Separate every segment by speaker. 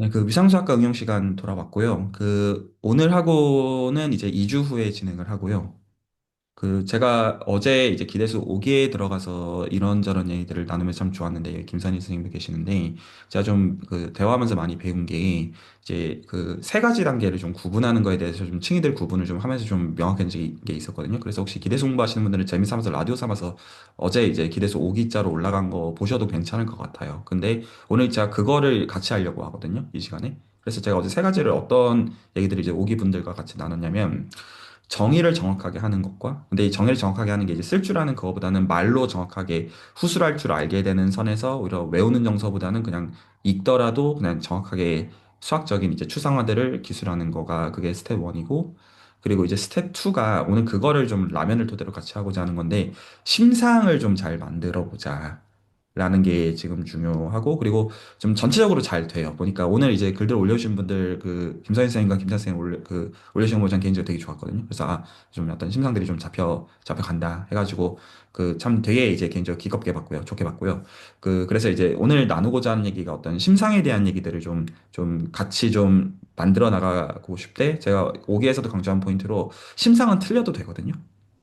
Speaker 1: 네, 그 위상수학과 응용 시간 돌아왔고요. 오늘 하고는 이제 2주 후에 진행을 하고요. 제가 어제 이제 기대수 5기에 들어가서 이런저런 얘기들을 나누면 참 좋았는데, 김선희 선생님도 계시는데, 제가 좀 대화하면서 많이 배운 게, 이제 세 가지 단계를 좀 구분하는 거에 대해서 좀 층위들 구분을 좀 하면서 좀 명확해진 게 있었거든요. 그래서 혹시 기대수 공부하시는 분들은 재미삼아서 라디오 삼아서 어제 이제 기대수 5기자로 올라간 거 보셔도 괜찮을 것 같아요. 근데 오늘 제가 그거를 같이 하려고 하거든요. 이 시간에. 그래서 제가 어제 세 가지를 어떤 얘기들을 이제 5기 분들과 같이 나눴냐면, 정의를 정확하게 하는 것과 근데 이 정의를 정확하게 하는 게 이제 쓸 줄 아는 그거보다는 말로 정확하게 후술할 줄 알게 되는 선에서 오히려 외우는 정서보다는 그냥 읽더라도 그냥 정확하게 수학적인 이제 추상화들을 기술하는 거가 그게 스텝 1이고 그리고 이제 스텝 2가 오늘 그거를 좀 라면을 토대로 같이 하고자 하는 건데 심상을 좀 잘 만들어 보자. 라는 게 지금 중요하고 그리고 좀 전체적으로 잘 돼요. 보니까 오늘 이제 글들 올려주신 분들 김선희 선생님과 김찬 선생님 올려주신 거 저는 개인적으로 되게 좋았거든요. 그래서 좀 어떤 심상들이 좀 잡혀간다 해가지고 참 되게 이제 개인적으로 기겁게 봤고요. 좋게 봤고요. 그래서 이제 오늘 나누고자 하는 얘기가 어떤 심상에 대한 얘기들을 좀 같이 좀 만들어 나가고 싶대. 제가 오기에서도 강조한 포인트로 심상은 틀려도 되거든요.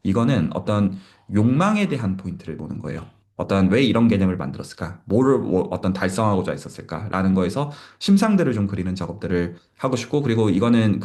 Speaker 1: 이거는 어떤 욕망에 대한 포인트를 보는 거예요. 왜 이런 개념을 만들었을까? 어떤 달성하고자 했었을까라는 거에서 심상들을 좀 그리는 작업들을 하고 싶고, 그리고 이거는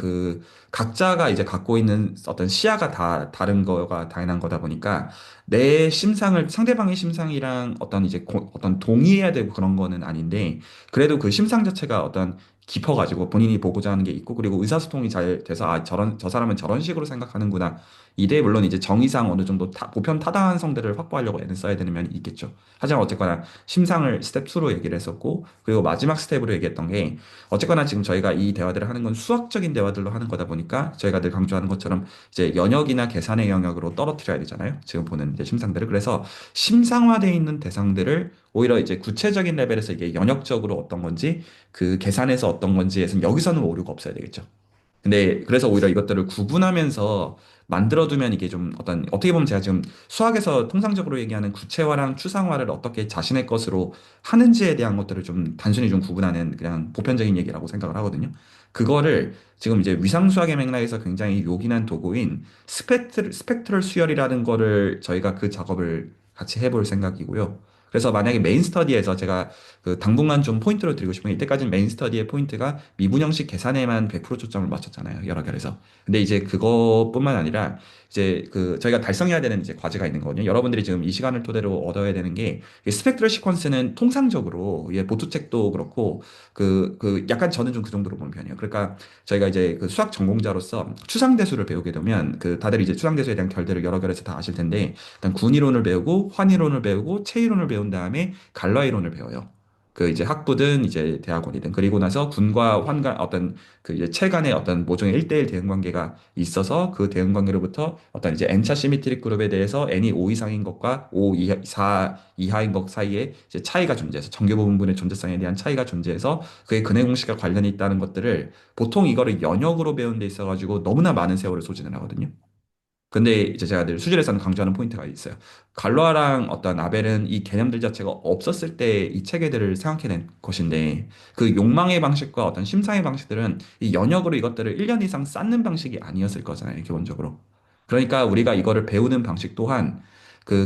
Speaker 1: 각자가 이제 갖고 있는 어떤 시야가 다 다른 거가 당연한 거다 보니까 내 심상을 상대방의 심상이랑 어떤 동의해야 되고 그런 거는 아닌데, 그래도 그 심상 자체가 어떤 깊어가지고 본인이 보고자 하는 게 있고, 그리고 의사소통이 잘 돼서, 저 사람은 저런 식으로 생각하는구나. 이대 물론 이제 정의상 어느 정도 보편 타당한 성들을 확보하려고 애는 써야 되는 면이 있겠죠. 하지만 어쨌거나 심상을 스텝 2로 얘기를 했었고, 그리고 마지막 스텝으로 얘기했던 게 어쨌거나 지금 저희가 이 대화들을 하는 건 수학적인 대화들로 하는 거다 보니까 저희가 늘 강조하는 것처럼 이제 연역이나 계산의 영역으로 떨어뜨려야 되잖아요. 지금 보는 이제 심상들을. 그래서 심상화되어 있는 대상들을 오히려 이제 구체적인 레벨에서 이게 연역적으로 어떤 건지 계산에서 어떤 건지에서 여기서는 오류가 없어야 되겠죠. 근데 그래서 오히려 이것들을 구분하면서 만들어두면 이게 좀 어떻게 보면 제가 지금 수학에서 통상적으로 얘기하는 구체화랑 추상화를 어떻게 자신의 것으로 하는지에 대한 것들을 좀 단순히 좀 구분하는 그냥 보편적인 얘기라고 생각을 하거든요. 그거를 지금 이제 위상수학의 맥락에서 굉장히 요긴한 도구인 스펙트럴 수열이라는 거를 저희가 그 작업을 같이 해볼 생각이고요. 그래서 만약에 메인 스터디에서 제가 당분간 좀 포인트로 드리고 싶은 게 이때까지는 메인 스터디의 포인트가 미분형식 계산에만 100% 초점을 맞췄잖아요. 여러 결에서. 근데 이제 그것뿐만 아니라 이제 저희가 달성해야 되는 이제 과제가 있는 거거든요. 여러분들이 지금 이 시간을 토대로 얻어야 되는 게 스펙트럴 시퀀스는 통상적으로 보트책도 그렇고 약간 저는 좀 그 정도로 보는 편이에요. 그러니까 저희가 이제 수학 전공자로서 추상대수를 배우게 되면 다들 이제 추상대수에 대한 결들을 여러 결에서 다 아실 텐데 일단 군이론을 배우고 환이론을 배우고 체이론을 배운 다음에 갈라이론을 배워요. 이제 학부든 이제 대학원이든 그리고 나서 군과 환과 어떤 이제 채 간의 어떤 모종의 1대1 대응 관계가 있어서 그 대응 관계로부터 어떤 이제 N차 시미트릭 그룹에 대해서 N이 5 이상인 것과 5 이하, 4 이하인 것 사이에 이제 차이가 존재해서 정규 부분분의 존재성에 대한 차이가 존재해서 그의 근해 공식과 관련이 있다는 것들을 보통 이거를 연역으로 배운 데 있어 가지고 너무나 많은 세월을 소진을 하거든요. 근데 이제 제가 늘 수질에서는 강조하는 포인트가 있어요. 갈로아랑 어떤 아벨은 이 개념들 자체가 없었을 때 이 체계들을 생각해낸 것인데 그 욕망의 방식과 어떤 심상의 방식들은 이 연역으로 이것들을 1년 이상 쌓는 방식이 아니었을 거잖아요, 기본적으로. 그러니까 우리가 이거를 배우는 방식 또한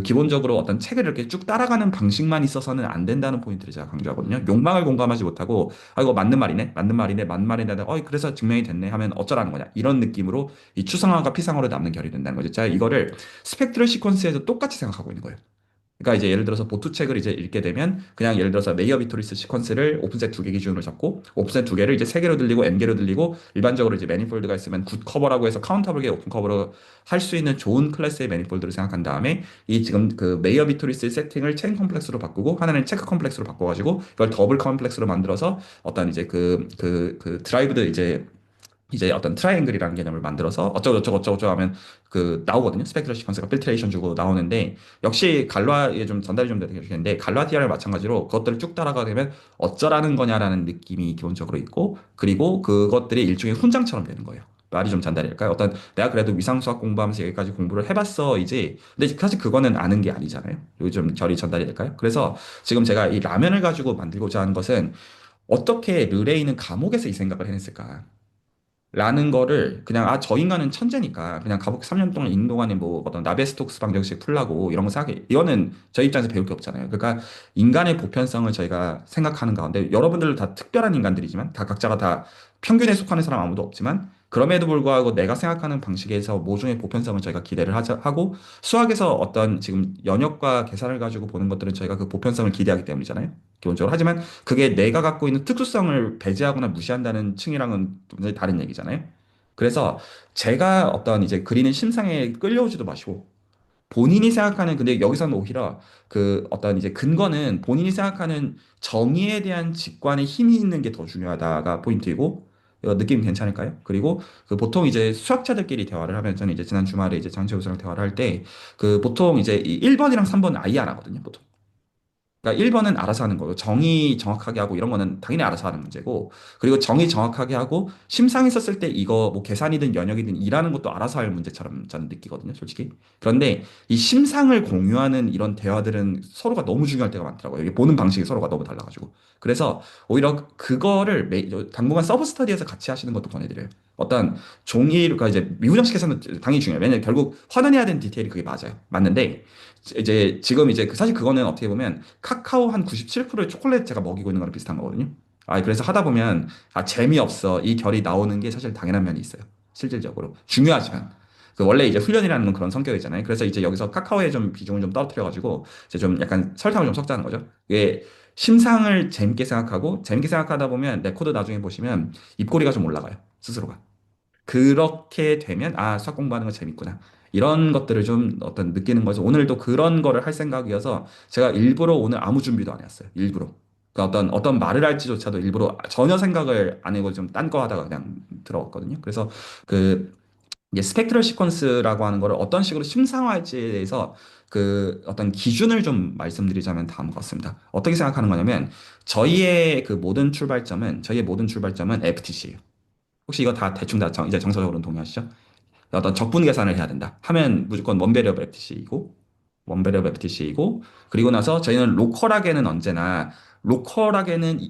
Speaker 1: 기본적으로 어떤 책을 이렇게 쭉 따라가는 방식만 있어서는 안 된다는 포인트를 제가 강조하거든요. 욕망을 공감하지 못하고 이거 맞는 말이네, 맞는 말이네, 맞는 말이네, 그래서 증명이 됐네 하면 어쩌라는 거냐 이런 느낌으로 이 추상화가 피상화로 남는 결이 된다는 거죠. 제가 이거를 스펙트럴 시퀀스에서 똑같이 생각하고 있는 거예요. 그러니까 이제 예를 들어서 보트 책을 이제 읽게 되면 그냥 예를 들어서 메이어 비토리스 시퀀스를 오픈셋 두 개 기준으로 잡고 오픈셋 두 개를 이제 세 개로 들리고 n 개로 들리고 일반적으로 이제 매니폴드가 있으면 굿 커버라고 해서 카운터블계 오픈 커버로 할 수 있는 좋은 클래스의 매니폴드를 생각한 다음에 이 지금 메이어 비토리스 세팅을 체인 컴플렉스로 바꾸고 하나는 체크 컴플렉스로 바꿔가지고 이걸 더블 컴플렉스로 만들어서 어떤 이제 드라이브드 이제 어떤 트라이앵글이라는 개념을 만들어서 어쩌고 하면 나오거든요. 스펙트럴 시퀀스가 필트레이션 주고 나오는데 역시 갈라에 좀 전달이 좀 되겠는데 갈라디아를 마찬가지로 그것들을 쭉 따라가게 되면 어쩌라는 거냐라는 느낌이 기본적으로 있고 그리고 그것들이 일종의 훈장처럼 되는 거예요. 말이 좀 전달이 될까요? 내가 그래도 위상수학 공부하면서 여기까지 공부를 해봤어 이제 근데 사실 그거는 아는 게 아니잖아요. 여기 좀 결이 전달이 될까요? 그래서 지금 제가 이 라면을 가지고 만들고자 하는 것은 어떻게 르레이는 감옥에서 이 생각을 해냈을까? 라는 거를 그냥 아 저 인간은 천재니까 그냥 감옥 3년 동안 있는 동안에 뭐 어떤 나베스톡스 방정식 풀라고 이런 거 생각해 이거는 저희 입장에서 배울 게 없잖아요. 그러니까 인간의 보편성을 저희가 생각하는 가운데 여러분들도 다 특별한 인간들이지만 다 각자가 다 평균에 속하는 사람 아무도 없지만 그럼에도 불구하고 내가 생각하는 방식에서 모종의 보편성을 저희가 기대를 하고 수학에서 어떤 지금 연역과 계산을 가지고 보는 것들은 저희가 그 보편성을 기대하기 때문이잖아요. 기본적으로 하지만 그게 내가 갖고 있는 특수성을 배제하거나 무시한다는 층이랑은 완전히 다른 얘기잖아요. 그래서 제가 어떤 이제 그리는 심상에 끌려오지도 마시고 본인이 생각하는 근데 여기서는 오히려 그 어떤 이제 근거는 본인이 생각하는 정의에 대한 직관의 힘이 있는 게 더 중요하다가 포인트이고 이거 느낌 괜찮을까요? 그리고 그 보통 이제 수학자들끼리 대화를 하면 저는 이제 지난 주말에 이제 장채우 선랑 대화를 할 때 그 보통 이제 이 1번이랑 3번 아예 안 하거든요, 보통. 그러니까 1번은 알아서 하는 거고 정의 정확하게 하고 이런 거는 당연히 알아서 하는 문제고 그리고 정의 정확하게 하고 심상에 썼을 때 이거 뭐 계산이든 연역이든 일하는 것도 알아서 할 문제처럼 저는 느끼거든요, 솔직히. 그런데 이 심상을 공유하는 이런 대화들은 서로가 너무 중요할 때가 많더라고요. 이게 보는 방식이 서로가 너무 달라가지고. 그래서 오히려 그거를 당분간 서브 스터디에서 같이 하시는 것도 권해드려요. 어떤 종이, 그러니까 이제 미분형식에서는 당연히 중요해요. 왜냐면 결국 환원해야 되는 디테일이 그게 맞아요. 맞는데 이제 지금 이제 사실 그거는 어떻게 보면 카카오 한 97%의 초콜릿 제가 먹이고 있는 거랑 비슷한 거거든요. 아, 그래서 하다 보면 아, 재미없어. 이 결이 나오는 게 사실 당연한 면이 있어요. 실질적으로. 중요하지만. 그 원래 이제 훈련이라는 건 그런 성격이잖아요. 그래서 이제 여기서 카카오의 좀 비중을 좀 떨어뜨려가지고 이제 좀 약간 설탕을 좀 섞자는 거죠. 이게 심상을 재밌게 생각하고 재밌게 생각하다 보면 내 코드 나중에 보시면 입꼬리가 좀 올라가요. 스스로가. 그렇게 되면 아 수학 공부하는 거 재밌구나 이런 것들을 좀 어떤 느끼는 거죠. 오늘도 그런 거를 할 생각이어서 제가 일부러 오늘 아무 준비도 안 했어요. 일부러. 그러니까 어떤 말을 할지조차도 일부러 전혀 생각을 안 해고 좀 딴 거 하다가 그냥 들어왔거든요. 그래서 그 이제 스펙트럴 시퀀스라고 하는 거를 어떤 식으로 심상화할지에 대해서 그 어떤 기준을 좀 말씀드리자면 다음과 같습니다. 어떻게 생각하는 거냐면 저희의 모든 출발점은 FTC예요. 혹시 이거 다 대충 다 이제 정서적으로는 동의하시죠? 어떤 적분 계산을 해야 된다. 하면 무조건 원배리업 FTC이고, 원배리업 FTC이고, 그리고 나서 저희는 로컬하게는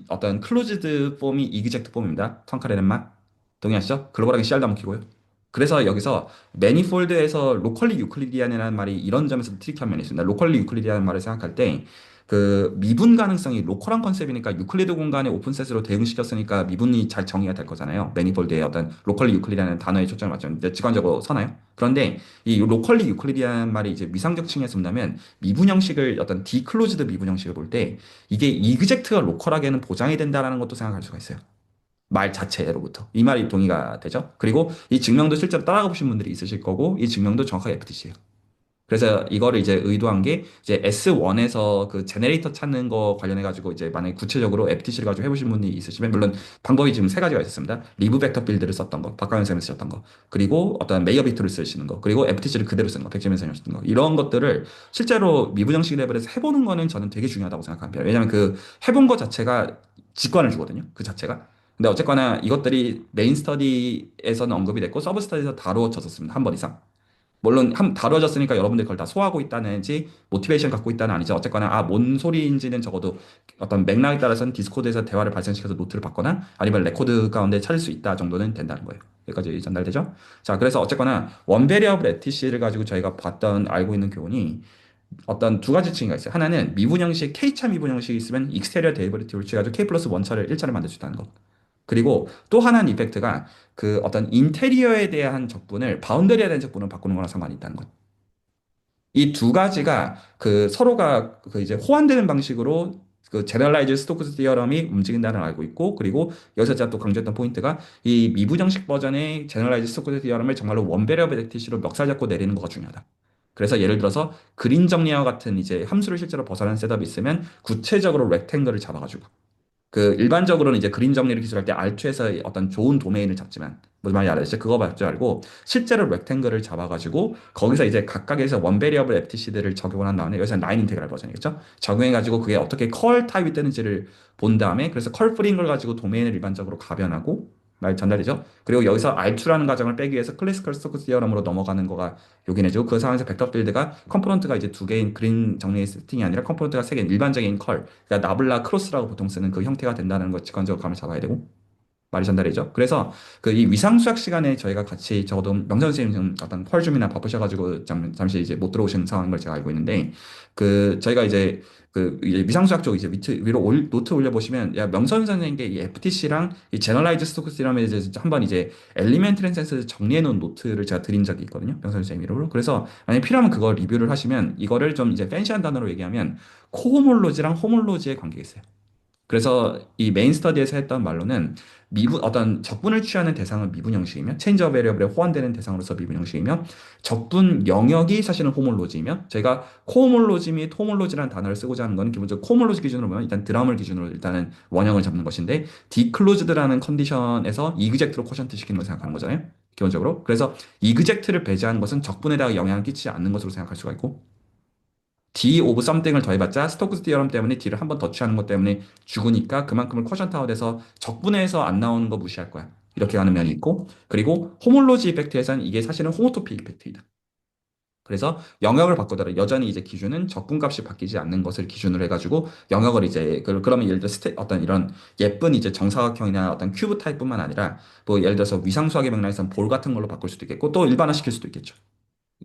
Speaker 1: 어떤 클로즈드 폼이 이그젝트 폼입니다. 턴카레렌만 동의하시죠? 글로벌하게 CR도 한번 키고요. 그래서 여기서 매니폴드에서 로컬리 유클리디안이라는 말이 이런 점에서 트리키한 면이 있습니다. 로컬리 유클리디안이라는 말을 생각할 때 그 미분 가능성이 로컬한 컨셉이니까 유클리드 공간의 오픈셋으로 대응시켰으니까 미분이 잘 정의가 될 거잖아요. 매니폴드의 어떤 로컬리 유클리드라는 단어에 초점을 맞추면 이제 직관적으로 서나요? 그런데 이 로컬리 유클리디안 말이 이제 위상적 층에서 본다면 미분 형식을 어떤 디클로즈드 미분 형식을 볼 때 이게 이그젝트가 로컬하게는 보장이 된다라는 것도 생각할 수가 있어요. 말 자체로부터. 이 말이 동의가 되죠? 그리고 이 증명도 실제로 따라가 보신 분들이 있으실 거고, 이 증명도 정확하게 FTC예요. 그래서 이거를 이제 의도한 게 이제 S1에서 그 제네레이터 찾는 거 관련해 가지고 이제 만약에 구체적으로 FTC를 가지고 해보신 분이 있으시면 물론 방법이 지금 세 가지가 있었습니다. 리브 벡터 빌드를 썼던 거, 박강현 선생님이 쓰셨던 거, 그리고 어떤 메이어 비트를 쓰시는 거, 그리고 FTC를 그대로 쓰는 거, 백재민 선생님이 쓰는 거 이런 것들을 실제로 미분형식 레벨에서 해보는 거는 저는 되게 중요하다고 생각합니다. 왜냐하면 그 해본 것 자체가 직관을 주거든요. 그 자체가. 근데 어쨌거나 이것들이 메인 스터디에서는 언급이 됐고 서브 스터디에서 다루어졌었습니다. 한 번 이상. 물론 다뤄졌으니까 여러분들이 그걸 다 소화하고 있다는지 모티베이션 갖고 있다는 아니죠. 어쨌거나 아 뭔 소리인지는 적어도 어떤 맥락에 따라서는 디스코드에서 대화를 발생시켜서 노트를 받거나 아니면 레코드 가운데 찾을 수 있다 정도는 된다는 거예요. 여기까지 전달되죠? 자, 그래서 어쨌거나 원베리어블 FTC를 가지고 저희가 봤던 알고 있는 교훈이 어떤 두 가지 층위가 있어요. 하나는 미분형식 K차 미분형식이 있으면 익스테리어 데리버티브를 취해가지고 K 플러스 원차를 1차를 만들 수 있다는 것. 그리고 또 하나는 이펙트가 그 어떤 인테리어에 대한 적분을 바운더리에 대한 적분을 바꾸는 거랑 상관이 있다는 것. 이 두 가지가 그 서로가 그 이제 호환되는 방식으로 그 제너럴라이즈 스토크스 티어럼이 움직인다는 걸 알고 있고 그리고 여기서 제가 또 강조했던 포인트가 이 미부정식 버전의 제너럴라이즈 스토크스 티어럼을 정말로 원배리어 베렉티시로 멱살 잡고 내리는 거가 중요하다. 그래서 예를 들어서 그린 정리와 같은 이제 함수를 실제로 벗어나는 셋업이 있으면 구체적으로 렉탱글을 잡아가지고 그 일반적으로는 이제 그림 정리를 기술할 때 R2에서 어떤 좋은 도메인을 잡지만 무슨 말인지 알았죠? 그거 말줄 알고 실제로 렉탱글을 잡아가지고 거기서 이제 각각에서 원베리어블 FTC들을 적용을 한 다음에 여기서 라인 인테그랄 버전이겠죠? 적용해가지고 그게 어떻게 컬 타입이 뜨는지를 본 다음에 그래서 컬 프린 걸 가지고 도메인을 일반적으로 가변하고 말 전달이죠. 그리고 여기서 R2라는 과정을 빼기 위해서 클래시컬 스토크 디어럼으로 넘어가는 거가 요긴 해주고 그 상황에서 벡터 필드가 컴포넌트가 이제 두 개인 그린 정리의 세팅이 아니라 컴포넌트가 세 개인 일반적인 컬, 그러니까 나블라 크로스라고 보통 쓰는 그 형태가 된다는 것 직관적으로 감을 잡아야 되고 말이 전달이죠. 그래서 그 이 위상수학 시간에 저희가 같이 적어도 명전 선생님 지금 어떤 펄 줌이나 바쁘셔가지고 잠시 이제 못 들어오신 상황인 걸 제가 알고 있는데 그 저희가 이제 그 이제 위상수학 쪽 이제 위로 노트 올려보시면 야 명선 선생님께 이 FTC랑 이 제너라이즈 스토크 시럼에 이제 한번 이제 엘리멘트리 센스 정리해 놓은 노트를 제가 드린 적이 있거든요. 명선 선생님 이름으로. 그래서 만약에 필요하면 그걸 리뷰를 하시면 이거를 좀 이제 팬시한 단어로 얘기하면 코호몰로지랑 호몰로지의 관계가 있어요. 그래서 이 메인 스터디에서 했던 말로는 미분 어떤 적분을 취하는 대상은 미분 형식이며 체인지 오브 베리어블에 호환되는 대상으로서 미분 형식이며 적분 영역이 사실은 호몰로지이며 저희가 코호몰로지 및 호몰로지라는 단어를 쓰고자 하는 건 기본적으로 코호몰로지 기준으로 보면 일단 드라물 기준으로 일단은 원형을 잡는 것인데 디클로즈드라는 컨디션에서 이그젝트로 쿼션트 시키는 걸 생각하는 거잖아요. 기본적으로. 그래서 이그젝트를 배제하는 것은 적분에다가 영향을 끼치지 않는 것으로 생각할 수가 있고 D 오브 썸띵을 더해봤자 스토크스 디어럼 때문에 D를 한 번 더 취하는 것 때문에 죽으니까 그만큼을 쿼션트 아웃해서 적분해서 안 나오는 거 무시할 거야. 이렇게 가는 면이 있고 그리고 호몰로지 이펙트에서는 이게 사실은 호모토피 이펙트이다. 그래서 영역을 바꾸더라도 여전히 이제 기준은 적분값이 바뀌지 않는 것을 기준으로 해가지고 영역을 이제 그러면 예를 들어 어떤 이런 예쁜 이제 정사각형이나 어떤 큐브 타입뿐만 아니라 뭐 예를 들어서 위상수학의 맥락에서는 볼 같은 걸로 바꿀 수도 있겠고 또 일반화시킬 수도 있겠죠.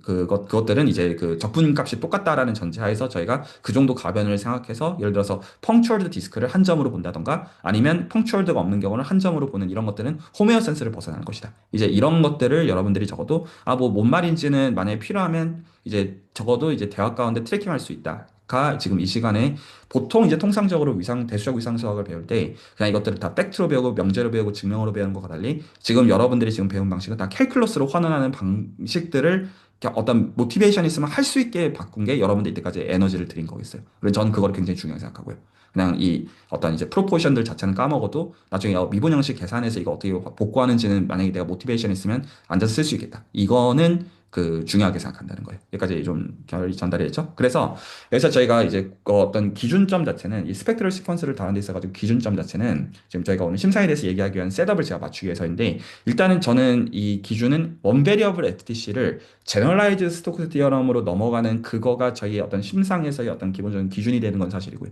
Speaker 1: 그것들은 이제 그 적분값이 똑같다라는 전제하에서 저희가 그 정도 가변을 생각해서 예를 들어서 펑추얼드 디스크를 한 점으로 본다던가 아니면 펑추얼드가 없는 경우는 한 점으로 보는 이런 것들은 호메어 센스를 벗어나는 것이다. 이제 이런 것들을 여러분들이 적어도 아 뭐 뭔 말인지는 만약에 필요하면 이제 적어도 이제 대화 가운데 트래킹할 수 있다. 가 지금 이 시간에 보통 이제 통상적으로 대수학 위상 수학을 배울 때 그냥 이것들을 다 팩트로 배우고 명제로 배우고 증명으로 배우는 것과 달리 지금 여러분들이 지금 배운 방식은 다 캘큘러스로 환원하는 방식들을 어떤 모티베이션이 있으면 할 수 있게 바꾼 게 여러분들 이때까지 에너지를 들인 거겠어요. 그래서 저는 그걸 굉장히 중요하게 생각하고요. 그냥 이 어떤 이제 프로포션들 자체는 까먹어도 나중에 미분 형식 계산해서 이거 어떻게 복구하는지는 만약에 내가 모티베이션 있으면 앉아서 쓸 수 있겠다. 이거는 그 중요하게 생각한다는 거예요. 여기까지 좀 결이 전달이 됐죠. 그래서 여기서 저희가 이제 그 어떤 기준점 자체는 이 스펙트럴 시퀀스를 다룬 데 있어가지고 기준점 자체는 지금 저희가 오늘 심사에 대해서 얘기하기 위한 셋업을 제가 맞추기 위해서인데 일단은 저는 이 기준은 원베리어블 FTC를 제너럴라이즈 스토크 디어럼으로 넘어가는 그거가 저희의 어떤 심상에서의 어떤 기본적인 기준이 되는 건 사실이고요.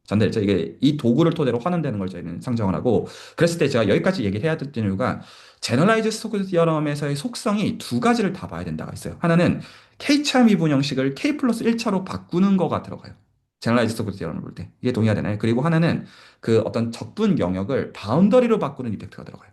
Speaker 1: 전달했죠. 이게 이 도구를 토대로 환원되는 걸 저희는 상정을 하고 그랬을 때 제가 여기까지 얘기를 해야 됐던 이유가 제너럴라이즈 스토크 디어럼에서의 속성이 두 가지를 다 봐야 된다가 있어요. 하나는 K차 미분 형식을 K 플러스 1차로 바꾸는 거가 들어가요. 제너럴라이즈 스토크 디어럼을 볼 때. 이게 동의가 되나요? 그리고 하나는 그 어떤 적분 영역을 바운더리로 바꾸는 이펙트가 들어가요.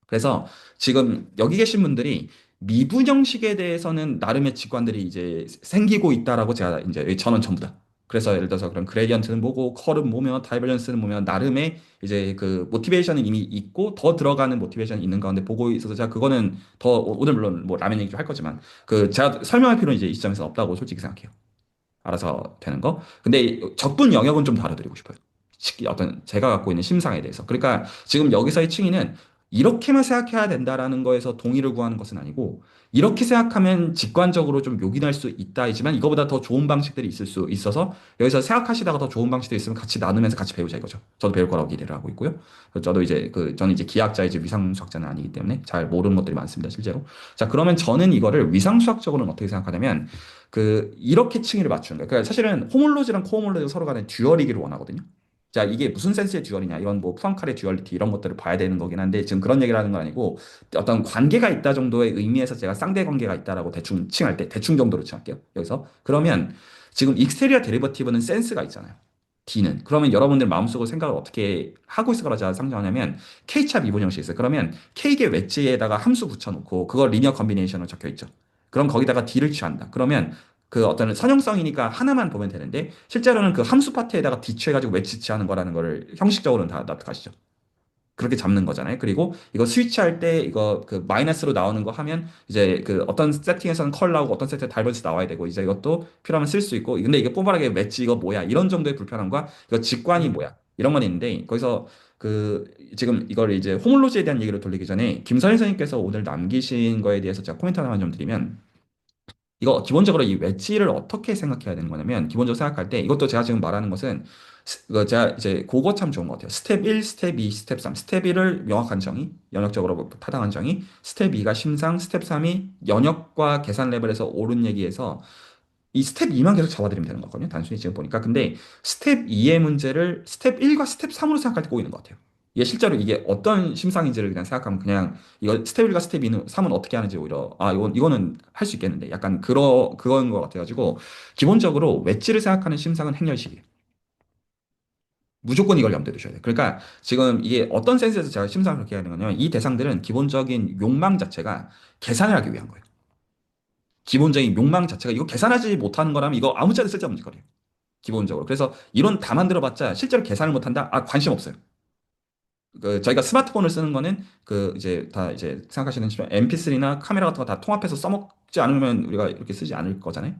Speaker 1: 그래서 지금 여기 계신 분들이 미분 형식에 대해서는 나름의 직관들이 이제 생기고 있다라고 제가 이제 여기 전원 전부 다. 그래서 예를 들어서 그런 그레디언트는 뭐고 컬은 뭐며 다이버전스는 뭐며 나름의 이제 그 모티베이션은 이미 있고 더 들어가는 모티베이션이 있는 가운데 보고 있어서 제가 그거는 더 오늘 물론 뭐 라면 얘기 좀 할 거지만 그 제가 설명할 필요는 이제 이 시점에서 없다고 솔직히 생각해요. 알아서 되는 거. 근데 적분 영역은 좀 다뤄드리고 싶어요. 어떤 제가 갖고 있는 심상에 대해서. 그러니까 지금 여기서의 층위는 이렇게만 생각해야 된다라는 거에서 동의를 구하는 것은 아니고 이렇게 생각하면 직관적으로 좀 요긴할 수 있다이지만 이거보다 더 좋은 방식들이 있을 수 있어서 여기서 생각하시다가 더 좋은 방식들이 있으면 같이 나누면서 같이 배우자 이거죠. 저도 배울 거라고 기대를 하고 있고요. 저도 이제 저는 이제 기하학자이지 위상수학자는 아니기 때문에 잘 모르는 것들이 많습니다, 실제로. 자, 그러면 저는 이거를 위상수학적으로는 어떻게 생각하냐면 이렇게 층위를 맞추는 거예요. 그러니까 사실은 호몰로지랑 코호몰로지가 서로 간에 듀얼이기를 원하거든요. 자, 이게 무슨 센스의 듀얼이냐? 이건 뭐 푸앙칼의 듀얼리티 이런 것들을 봐야 되는 거긴 한데 지금 그런 얘기를 하는 건 아니고 어떤 관계가 있다 정도의 의미에서 제가 쌍대 관계가 있다라고 대충 칭할 때 대충 정도로 칭할게요. 여기서 그러면 지금 익스테리어 데리버티브는 센스가 있잖아요. D는 그러면 여러분들 마음속으로 생각을 어떻게 하고 있을 거라 제가 상정하냐면 K차 미분 형식이 있어요. 그러면 K의 웨지에다가 함수 붙여놓고 그걸 리니어 컨비네이션으로 적혀 있죠. 그럼 거기다가 D를 취한다. 그러면 그 어떤 선형성이니까 하나만 보면 되는데 실제로는 그 함수 파트에다가 D 취해가지고 웨지 취하는 거라는 거를 형식적으로는 다 납득하시죠. 그렇게 잡는 거잖아요. 그리고 이거 스위치할 때 이거 그 마이너스로 나오는 거 하면 이제 그 어떤 세팅에서는 컬 나오고 어떤 세팅에 다이버스 나와야 되고 이제 이것도 필요하면 쓸 수 있고 근데 이게 뽀바하게 맷지 이거 뭐야 이런 정도의 불편함과 이거 직관이 뭐야 이런 건 있는데 거기서 그 지금 이걸 이제 호몰로지에 대한 얘기를 돌리기 전에 김선희 선생님께서 오늘 남기신 거에 대해서 제가 코멘트 하나만 좀 드리면 이거 기본적으로 이 웨지를 어떻게 생각해야 되는 거냐면 기본적으로 생각할 때 이것도 제가 지금 말하는 것은 이거 제가 이제 그거 참 좋은 것 같아요. 스텝 1, 스텝 2, 스텝 3. 스텝 1을 명확한 정의, 영역적으로 타당한 정의. 스텝 2가 심상, 스텝 3이 영역과 계산 레벨에서 옳은 얘기해서 이 스텝 2만 계속 잡아들이면 되는 거거든요. 단순히 지금 보니까. 근데 스텝 2의 문제를 스텝 1과 스텝 3으로 생각할 때 꼬이는 것 같아요. 이게 실제로 이게 어떤 심상인지를 그냥 생각하면 그냥 이거 스텝 1과 스텝 2는 3은 어떻게 하는지 오히려 이거는 할 수 있겠는데 약간 그건 것 같아가지고 기본적으로 웨지를 생각하는 심상은 행렬식이에요. 무조건 이걸 염두에 두셔야 돼요. 그러니까 지금 이게 어떤 센스에서 제가 심상을 그렇게 하는 거냐면 이 대상들은 기본적인 욕망 자체가 계산을 하기 위한 거예요. 기본적인 욕망 자체가 이거 계산하지 못하는 거라면 이거 아무 짜리 쓸데없는 짓거리예요. 기본적으로. 그래서 이론 다 만들어봤자 실제로 계산을 못한다? 관심 없어요. 저희가 스마트폰을 쓰는 거는 이제 다 이제 생각하시는 MP3나 카메라 같은 거 다 통합해서 써먹지 않으면 우리가 이렇게 쓰지 않을 거잖아요.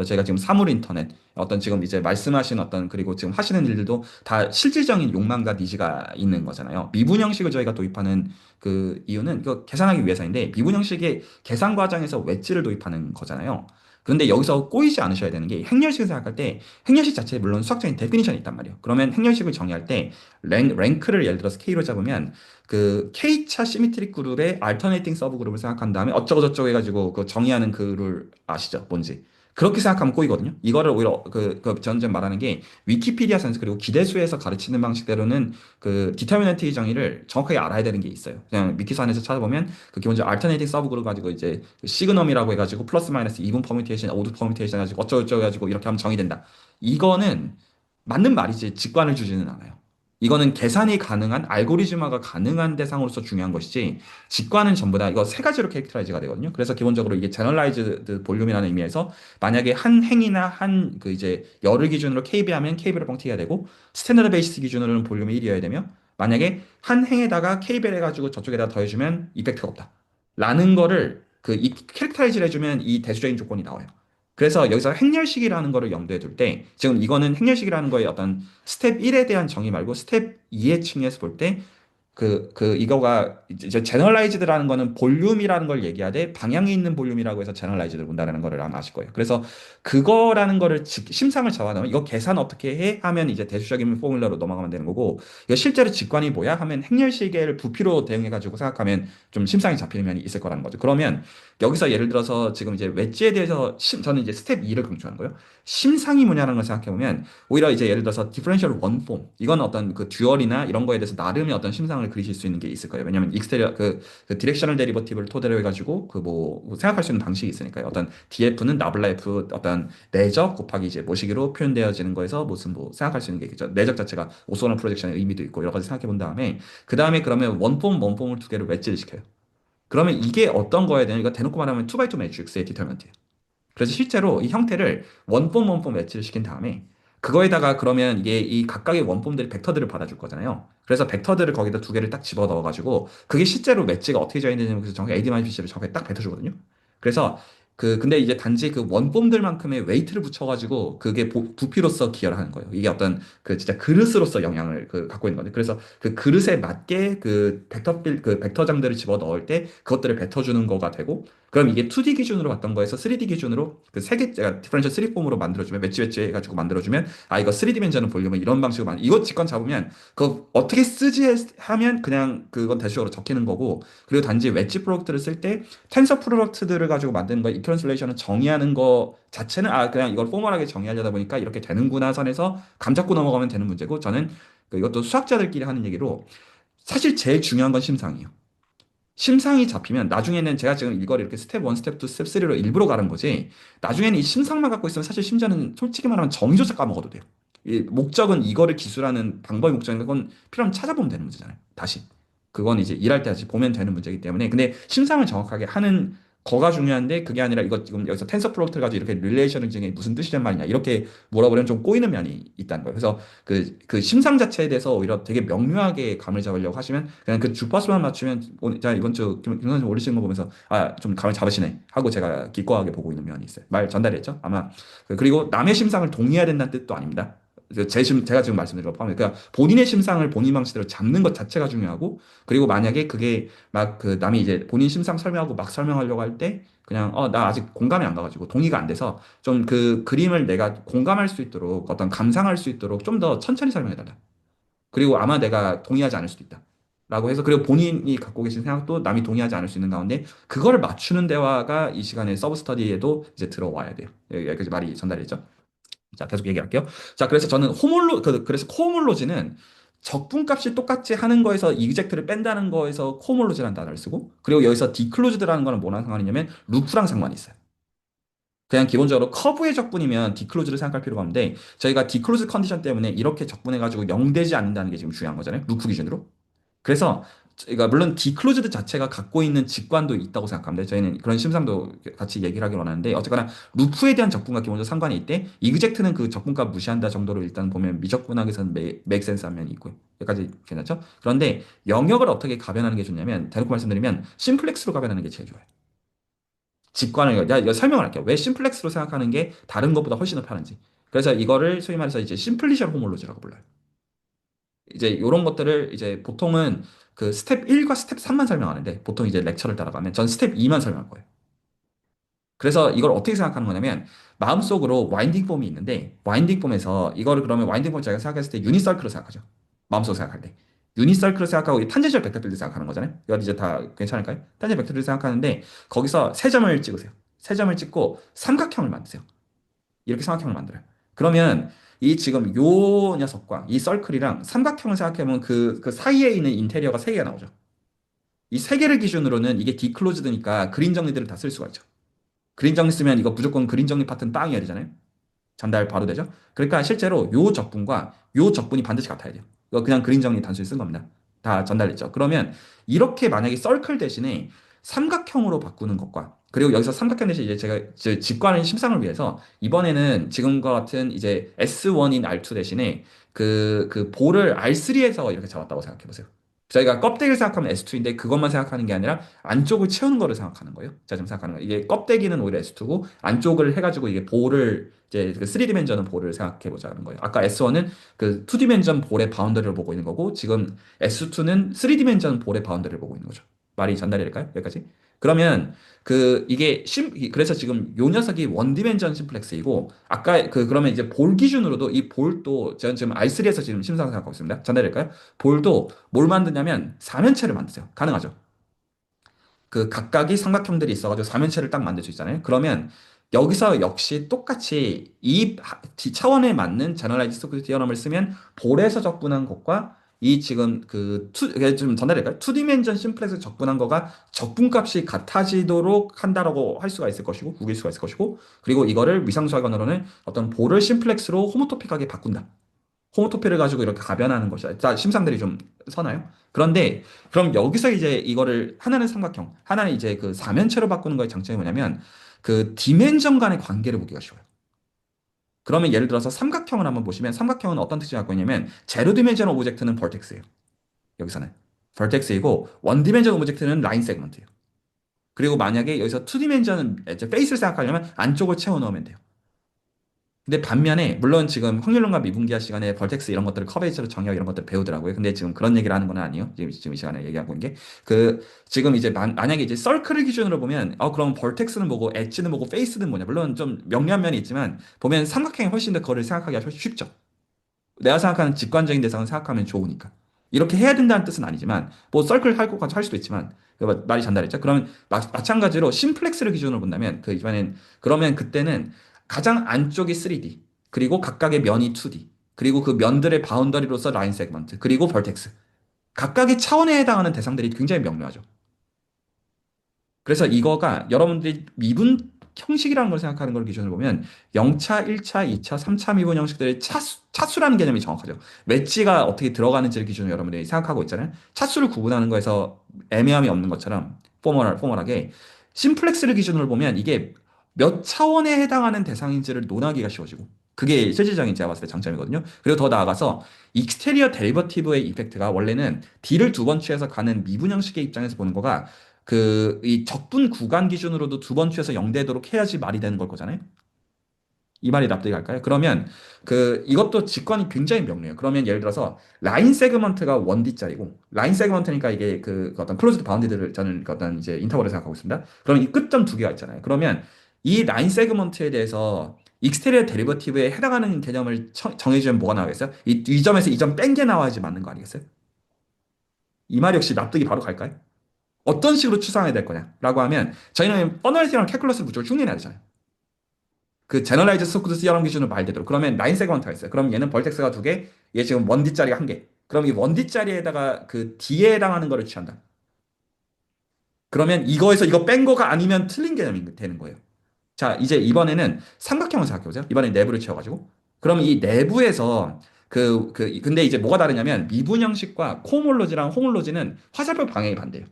Speaker 1: 저희가 지금 사물 인터넷, 어떤 지금 이제 말씀하신 어떤 그리고 지금 하시는 일들도 다 실질적인 욕망과 니즈가 있는 거잖아요. 미분 형식을 저희가 도입하는 그 이유는 이거 계산하기 위해서인데 미분 형식의 계산 과정에서 웨지를 도입하는 거잖아요. 그런데 여기서 꼬이지 않으셔야 되는 게 행렬식을 생각할 때 행렬식 자체에 물론 수학적인 데피니션이 있단 말이에요. 그러면 행렬식을 정의할 때 랭크를 예를 들어서 K로 잡으면 그 K차 시미트릭 그룹의 알터네이팅 서브 그룹을 생각한 다음에 어쩌고 저쩌고 해가지고 그 정의하는 그 룰 아시죠? 뭔지. 그렇게 생각하면 꼬이거든요. 이거를 오히려 전전 말하는 게 위키피디아 센스 그리고 기대수에서 가르치는 방식대로는 그 디터미넌트 정의를 정확하게 알아야 되는 게 있어요. 그냥 미키스 안에서 찾아보면 그 기본적으로 알터네이팅 서브 그룹 가지고 이제 그 시그넘이라고 해가지고 플러스 마이너스 이분 퍼뮤테이션, 오드 퍼뮤테이션 해가지고 어쩌고 저쩌고 해가지고 이렇게 하면 정의된다. 이거는 맞는 말이지 직관을 주지는 않아요. 이거는 계산이 가능한 알고리즘화가 가능한 대상으로서 중요한 것이지 직관은 전부 다 이거 세 가지로 캐릭터라이즈가 되거든요. 그래서 기본적으로 이게 제너럴라이즈드 볼륨이라는 의미에서 만약에 한 행이나 한 그 이제 열을 기준으로 KB하면 KB를 뻥튀기가 되고 스탠다드 베이시스 기준으로는 볼륨이 1이어야 되며 만약에 한 행에다가 KB를 해가지고 저쪽에다 더해주면 이펙트가 없다. 라는 거를 이 캐릭터라이즈를 해주면 이 대수적인 조건이 나와요. 그래서 여기서 행렬식이라는 거를 염두에 둘 때 지금 이거는 행렬식이라는 거의 어떤 스텝 1에 대한 정의 말고 스텝 2의 층에서 볼 때 이거가 이제 제너럴라이즈드라는 거는 볼륨이라는 걸 얘기하되 방향이 있는 볼륨이라고 해서 제너럴라이즈드를 본다는 거를 아마 아실 거예요. 그래서 그거라는 거를 심상을 잡아놓으면 이거 계산 어떻게 해? 하면 이제 대수적인 포뮬러로 넘어가면 되는 거고 이거 실제로 직관이 뭐야? 하면 행렬식을 부피로 대응해가지고 생각하면 좀 심상이 잡히는 면이 있을 거라는 거죠. 그러면 여기서 예를 들어서 지금 이제 웨지에 대해서 저는 이제 스텝 2를 강조하는 거예요. 심상이 뭐냐는 걸 생각해보면 오히려 이제 예를 들어서 디퍼런셜 원폼 이건 어떤 그 듀얼이나 이런 거에 대해서 나름의 어떤 심상을 그리실 수 있는 게 있을 거예요. 왜냐하면 익스테리어 그 디렉셔널 데리버티브를 토대로 해가지고 뭐 생각할 수 있는 방식이 있으니까요. 어떤 DF는 나블라 F 어떤 내적 곱하기 이제 모시기로 표현되어지는 거에서 무슨 뭐 생각할 수 있는 게 있겠죠. 내적 자체가 오소나 프로젝션의 의미도 있고 여러 가지 생각해 본 다음에 그 다음에 그러면 원폼을 두 개를 웨지를 시켜요. 그러면 이게 어떤 거에 대한 이거 대놓고 말하면 2x2 매트릭스의 디터먼트예요. 그래서 실제로 이 형태를 원폼 매치를 시킨 다음에 그거에다가 그러면 이게 이 각각의 원폼들이 벡터들을 받아줄 거잖아요. 그래서 벡터들을 거기다 두 개를 딱 집어 넣어가지고 그게 실제로 매치가 어떻게 되는지 그래서 정확히 AD-BC를 정확히 딱 뱉어주거든요. 그래서 근데 이제 단지 그 원폼들만큼의 웨이트를 붙여가지고 그게 부피로서 기여를 하는 거예요. 이게 어떤 진짜 그릇으로서 영향을 갖고 있는 건데. 그래서 그 그릇에 맞게 그 벡터장들을 집어 넣을 때 그것들을 뱉어주는 거가 되고 그럼 이게 2D 기준으로 봤던 거에서 3D 기준으로 그 세 개, 디퍼런셜 3폼으로 만들어주면, 매치 해가지고 만들어주면, 이거 3디멘전은 볼륨은 이런 방식으로 이거 직관 잡으면, 그거 어떻게 쓰지 하면 그냥 그건 대수적으로 적히는 거고, 그리고 단지 웨지 프로덕트를 쓸 때, 텐서 프로덕트들을 가지고 만드는 거, 이트랜슬레이션을 정의하는 거 자체는, 그냥 이걸 포멀하게 정의하려다 보니까 이렇게 되는구나 선에서 감 잡고 넘어가면 되는 문제고, 저는 이것도 수학자들끼리 하는 얘기로, 사실 제일 중요한 건 심상이에요. 심상이 잡히면 나중에는 제가 지금 이걸 이렇게 스텝 1, 스텝 2, 스텝 3로 일부러 가는 거지. 나중에는 이 심상만 갖고 있으면 사실 심지어는 솔직히 말하면 정의조차 까먹어도 돼요. 이 목적은 이거를 기술하는 방법의 목적인데 그건 필요하면 찾아보면 되는 문제잖아요. 다시. 그건 이제 일할 때 다시 보면 되는 문제이기 때문에. 근데 심상을 정확하게 하는 거가 중요한데 그게 아니라 이거 지금 여기서 텐서 프로덕트를 가지고 이렇게 릴레이션을 중에 무슨 뜻이란 말이냐 이렇게 물어보면 좀 꼬이는 면이 있다는 거예요. 그래서 심상 자체에 대해서 오히려 되게 명료하게 감을 잡으려고 하시면 그냥 그 주파수만 맞추면 자 이번 주 김선생 올리시는 거 보면서 좀 감을 잡으시네 하고 제가 기꺼하게 보고 있는 면이 있어요. 말 전달했죠? 아마 그리고 남의 심상을 동의해야 된다는 뜻도 아닙니다. 제가 지금 말씀드린 거 포함해. 그러니까 본인의 심상을 본인 방식대로 잡는 것 자체가 중요하고, 그리고 만약에 그게 막 그 남이 이제 본인 심상 설명하고 막 설명하려고 할 때 그냥 나 아직 공감이 안 가가지고 동의가 안 돼서 좀 그 그림을 내가 공감할 수 있도록 어떤 감상할 수 있도록 좀 더 천천히 설명해달라. 그리고 아마 내가 동의하지 않을 수도 있다. 라고 해서 그리고 본인이 갖고 계신 생각도 남이 동의하지 않을 수 있는 가운데 그거를 맞추는 대화가 이 시간에 서브 스터디에도 이제 들어와야 돼요. 여기까지 말이 전달했죠. 자, 계속 얘기할게요. 자, 그래서 저는 그래서 코호몰로지는 적분값이 똑같이 하는 거에서 이그젝트를 뺀다는 거에서 코호몰로지라는 단어를 쓰고, 그리고 여기서 디클로즈드라는 거는 뭐랑 상관이 있냐면 루프랑 상관이 있어요. 그냥 기본적으로 커브의 적분이면 디클로즈를 생각할 필요가 없는데, 저희가 디클로즈 컨디션 때문에 이렇게 적분해가지고 0 되지 않는다는 게 지금 중요한 거잖아요. 루프 기준으로. 그래서 그러니까 물론 디클로즈드 자체가 갖고 있는 직관도 있다고 생각합니다. 저희는 그런 심상도 같이 얘기를 하길 원하는데 어쨌거나 루프에 대한 적분과 기본적으로 상관이 있대. 이그젝트는 그 적분값 무시한다 정도로 일단 보면 미적분학에서는 맥 센스 한 면이 있고요. 여기까지 괜찮죠? 그런데 영역을 어떻게 가변하는 게 좋냐면 대놓고 말씀드리면 심플렉스로 가변하는 게 제일 좋아요. 직관을 내가 설명을 할게요. 왜 심플렉스로 생각하는 게 다른 것보다 훨씬 더 편한지. 그래서 이거를 소위 말해서 이제 심플리셜 호몰로지라고 불러요. 이제 이런 것들을 이제 보통은 그 스텝 1과 스텝 3만 설명하는데 보통 이제 렉처를 따라가면 전 스텝 2만 설명할 거예요. 그래서 이걸 어떻게 생각하는 거냐면 마음속으로 와인딩 폼이 있는데 와인딩 폼에서 이거를 그러면 와인딩 폼 제가 생각했을 때 유니서클로 생각하죠. 마음속으로 생각할 때. 유니서클로 생각하고 이 탄젠셜 벡터 필드 생각하는 거잖아요. 이건 이제 다 괜찮을까요? 탄젠셜 벡터 필드 생각하는데 거기서 세 점을 찍으세요. 세 점을 찍고 삼각형을 만드세요. 이렇게 삼각형을 만들어요. 그러면 이 지금 요 녀석과 이 서클이랑 삼각형을 생각해보면 그 사이에 있는 인테리어가 세 개가 나오죠. 이 세 개를 기준으로는 이게 디클로즈드니까 그린 정리들을 다 쓸 수가 있죠. 그린 정리 쓰면 이거 무조건 그린 정리 파트는 빵이어야 되잖아요. 전달 바로 되죠. 그러니까 실제로 요 적분과 요 적분이 반드시 같아야 돼요. 이거 그냥 그린 정리 단순히 쓴 겁니다. 다 전달됐죠. 그러면 이렇게 만약에 서클 대신에 삼각형으로 바꾸는 것과 그리고 여기서 삼각형 대신 이제 제가 이제 직관의 심상을 위해서 이번에는 지금과 같은 이제 S1인 R2 대신에 그 볼을 R3에서 이렇게 잡았다고 생각해 보세요. 저희가 껍데기를 생각하면 S2인데 그것만 생각하는 게 아니라 안쪽을 채우는 거를 생각하는 거예요. 자, 지금 생각하는 거예요. 이게 껍데기는 오히려 S2고 안쪽을 해가지고 이게 볼을 이제 그 3디멘전 볼을 생각해 보자는 거예요. 아까 S1은 그 2디멘전 볼의 바운더리를 보고 있는 거고 지금 S2는 3디멘전 볼의 바운더리를 보고 있는 거죠. 말이 전달이 될까요? 여기까지? 그러면 그래서 지금 요 녀석이 원디멘전 심플렉스이고 아까 그러면 이제 볼 기준으로도 이 볼도 저는 지금 R3에서 지금 심상 생각하고 있습니다. 전달될까요? 볼도 뭘 만드냐면 사면체를 만드세요. 가능하죠? 그 각각이 삼각형들이 있어가지고 사면체를 딱 만들 수 있잖아요. 그러면 여기서 역시 똑같이 이 차원에 맞는 제너럴라이즈 스토크 디어럼을 쓰면 볼에서 적분한 것과 이 지금 이게 좀 전달될까요? 2디멘전 심플렉스 적분한 거가 적분값이 같아지도록 한다라고 할 수가 있을 것이고 구길 수가 있을 것이고 그리고 이거를 위상수학원으로는 어떤 볼을 심플렉스로 호모토픽하게 바꾼다. 호모토피를 가지고 이렇게 가변하는 것이야. 자, 심상들이 좀 서나요? 그런데 그럼 여기서 이제 이거를 하나는 삼각형, 하나는 이제 그 사면체로 바꾸는 거의 장점이 뭐냐면 그 디멘전 간의 관계를 보기가 쉬워요. 그러면 예를 들어서 삼각형을 한번 보시면 삼각형은 어떤 특징을 갖고 있냐면 제로 디멘전 오브젝트는 벌텍스예요. 여기서는 벌텍스이고 원 디멘전 오브젝트는 라인 세그먼트예요. 그리고 만약에 여기서 투 디멘전은 이제 페이스를 생각하려면 안쪽을 채워 넣으면 돼요. 근데 반면에 물론 지금 확률론과 미분기하 시간에 벌텍스 이런 것들을 커베이처로 정의하고 이런 것들을 배우더라고요. 근데 지금 그런 얘기를 하는 건 아니에요. 지금 이 시간에 얘기하고 있는 게 지금 이제 만약에 이제 서클을 기준으로 보면 그럼 벌텍스는 뭐고 엣지는 뭐고 페이스는 뭐냐. 물론 좀 명료한 면이 있지만 보면 삼각형이 훨씬 더 그거를 생각하기가 훨씬 쉽죠. 내가 생각하는 직관적인 대상을 생각하면 좋으니까. 이렇게 해야 된다는 뜻은 아니지만, 뭐, 서클 할 것까지 할 수도 있지만, 말이 전달했죠. 그러면 마찬가지로 심플렉스를 기준으로 본다면, 이번엔, 그러면 그때는 가장 안쪽이 3D, 그리고 각각의 면이 2D, 그리고 그 면들의 바운더리로서 라인 세그먼트, 그리고 벌텍스. 각각의 차원에 해당하는 대상들이 굉장히 명료하죠. 그래서 이거가 여러분들이 미분 형식이라는 걸 생각하는 걸 기준으로 보면 0차, 1차, 2차, 3차 미분 형식들의 차수라는 개념이 정확하죠. 웨지가 어떻게 들어가는지를 기준으로 여러분들이 생각하고 있잖아요. 차수를 구분하는 거에서 애매함이 없는 것처럼 포멀하게 심플렉스를 기준으로 보면 이게 몇 차원에 해당하는 대상인지를 논하기가 쉬워지고 그게 실질적인 제가 봤을 때 장점이거든요. 그리고 더 나아가서 익스테리어 데리버티브의 이펙트가 원래는 D를 두 번 취해서 가는 미분 형식의 입장에서 보는 거가 이 적분 구간 기준으로도 두 번 취해서 0 되도록 해야지 말이 되는 걸 거잖아요. 이 말이 납득이 갈까요? 그러면 이것도 직관이 굉장히 명료해요. 그러면 예를 들어서 라인 세그먼트가 1D짜리고 라인 세그먼트니까 이게 그 어떤 클로즈드 바운디드를 저는 그 어떤 이제 인터벌을 생각하고 있습니다. 그럼 이 끝점 두 개가 있잖아요. 그러면 이 라인 세그먼트에 대해서 익스테리어 데리버티브에 해당하는 개념을 정해주면 뭐가 나오겠어요? 이 점에서 이 점 뺀 게 나와야지 맞는 거 아니겠어요? 이 말이 역시 납득이 바로 갈까요? 어떤 식으로 추상화해야 될 거냐라고 하면 저희는 퍼널리티랑 캘큘러스 무조건 흉내내야 되잖아요. 그 제너라이즈 스토크스 시어럼 기준으로 말대로 그러면 라인 세그먼트가 있어요. 그럼 얘는 벌텍스가 두 개, 얘 지금 1D짜리가 한 개. 그럼 이 1D짜리에다가 그 D에 해당하는 거를 취한다. 그러면 이거에서 이거 뺀 거가 아니면 틀린 개념이 되는 거예요. 자, 이제 이번에는 삼각형을 생각해보세요. 이번에 내부를 채워가지고. 그럼 이 내부에서 근데 이제 뭐가 다르냐면 미분 형식과 코홈올로지랑 홈올로지는 화살표 방향이 반대예요.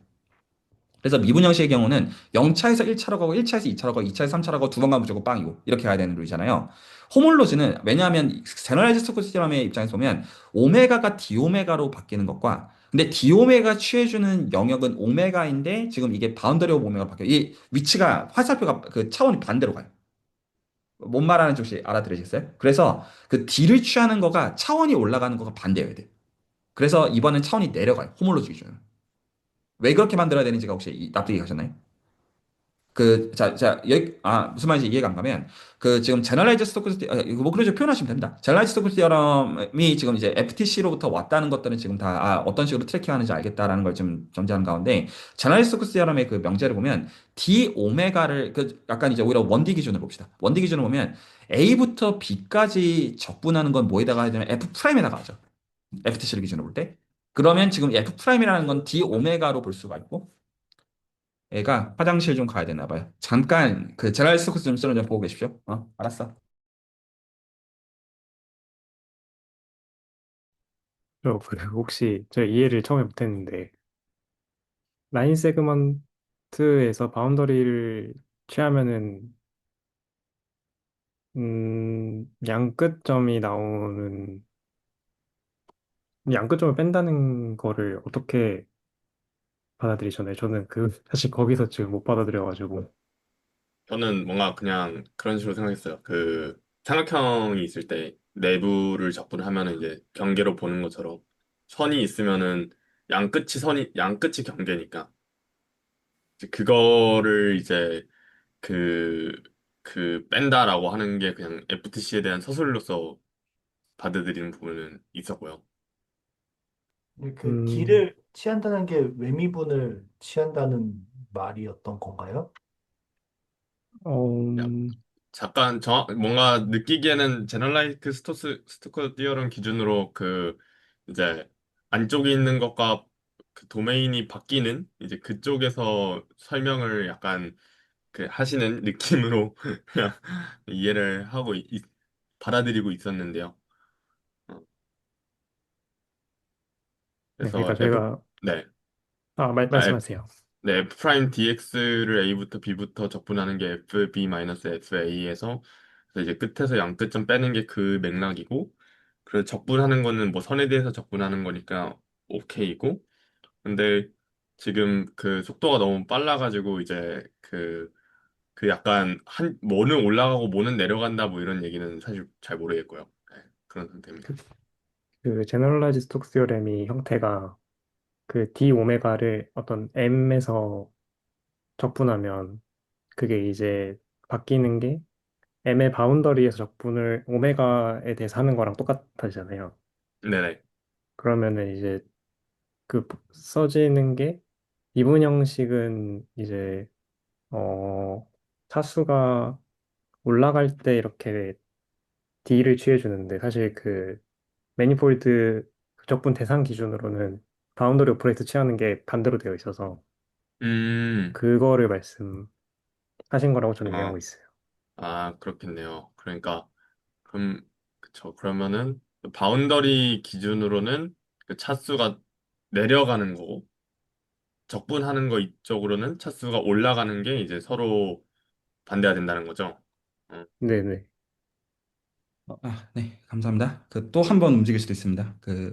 Speaker 1: 그래서 미분 형식의 경우는 0차에서 1차로 가고 1차에서 2차로 가고 2차에서 3차로 가고 두 번 가면 무조건 빵이고 이렇게 가야 되는 룰이잖아요. 호몰로지는 왜냐하면 제너럴라이즈 스토크스 티럼의 입장에서 보면 오메가가 디오메가로 바뀌는 것과 근데 디오메가 취해주는 영역은 오메가인데 지금 이게 바운더리 오브 오메가로 바뀌어요. 이 위치가 화살표가 그 차원이 반대로 가요. 뭔 말하는지 혹시 알아들으시겠어요? 그래서 그 D를 취하는 거가 차원이 올라가는 거가 반대여야 돼요. 그래서 이번엔 차원이 내려가요. 호몰로지 기준은. 왜 그렇게 만들어야 되는지가 혹시 납득이 가셨나요? 무슨 말인지 이해가 안 가면, 지금, 제너럴라이즈 스토크스, 뭐, 그렇게 표현하시면 됩니다. 제너럴라이즈 스토크스 티어럼이 지금 이제 FTC로부터 왔다는 것들은 지금 다, 어떤 식으로 트래킹 하는지 알겠다라는 걸 좀 전제하는 가운데, 제너럴라이즈 스토크스 티어럼의 그 명제를 보면, D 오메가를, 약간 이제 오히려 1D 기준으로 봅시다. 1D 기준으로 보면, A부터 B까지 적분하는 건 뭐에다가 하냐면 F 프라임에다가 하죠. FTC를 기준으로 볼 때. 그러면 지금 F 프라임이라는 건 D 오메가로 볼 수가 있고, 애가 화장실 좀 가야 되나 봐요. 잠깐 그 제랄 스코스 좀 쓰는 좀 보고 계십시오. 알았어.
Speaker 2: 혹시 제가 이해를 처음에 못했는데 라인 세그먼트에서 바운더리를 취하면은 양끝점이 나오는 양끝점을 뺀다는 거를 어떻게 받아들이셨나요? 저는 사실 거기서 지금 못 받아들여가지고.
Speaker 3: 저는 뭔가 그냥 그런 식으로 생각했어요. 그 삼각형이 있을 때 내부를 접근하면은 이제 경계로 보는 것처럼 선이 있으면은 양끝이 경계니까 이제 그거를 이제 그, 그 뺀다라고 하는 게 그냥 FTC에 대한 서술로서 받아들이는 부분은 있었고요.
Speaker 4: 근데 그
Speaker 2: 음,
Speaker 4: D를 취한다는 게 외미분을 취한다는 말이었던 건가요?
Speaker 2: 어,
Speaker 3: 야, 잠깐 뭔가 느끼기에는 제너라이트 스토커 띠어럼 기준으로 이제 안쪽에 있는 것과 그 도메인이 바뀌는 이제 그쪽에서 설명을 약간 하시는 느낌으로 그냥 이해를 받아들이고 있었는데요. 어,
Speaker 2: 네,
Speaker 3: 그래서
Speaker 2: 그러니까 제가
Speaker 3: 네. 아,
Speaker 2: 말씀하세요.
Speaker 3: 네, F 프라임 DX를 A부터 B부터 적분하는 게 FB-FA에서 그래서 이제 끝에서 양끝점 빼는 게 그 맥락이고 그래서 적분하는 거는 뭐 선에 대해서 적분하는 거니까 오케이고 근데 지금 그 속도가 너무 빨라가지고 이제 그 약간 뭐는 올라가고 뭐는 내려간다 뭐 이런 얘기는 사실 잘 모르겠고요. 네, 그런 상태입니다.
Speaker 2: 그, 그 제너럴라이즈 스톡스 티어렘이 형태가 그 D 오메가를 어떤 M에서 적분하면 그게 이제 바뀌는 게 M의 바운더리에서 적분을 오메가에 대해서 하는 거랑 똑같아지잖아요.
Speaker 3: 네네.
Speaker 2: 그러면은 이제 써지는 게 미분 형식은 이제 어 차수가 올라갈 때 이렇게 D를 취해 주는데 사실 매니폴드 적분 대상 기준으로는 바운더리 오퍼레이터 취하는 게 반대로 되어 있어서
Speaker 3: 음,
Speaker 2: 그거를 말씀하신 거라고 저는 이해하고
Speaker 3: 아,
Speaker 2: 있어요.
Speaker 3: 그렇겠네요. 그러니까 그럼 그쵸. 그러면은 바운더리 기준으로는 그 차수가 내려가는 거고 적분하는 거 이쪽으로는 차수가 올라가는 게 이제 서로 반대가 된다는 거죠. 어.
Speaker 2: 네네.
Speaker 1: 네, 감사합니다. 또 한 번 움직일 수도 있습니다. 예,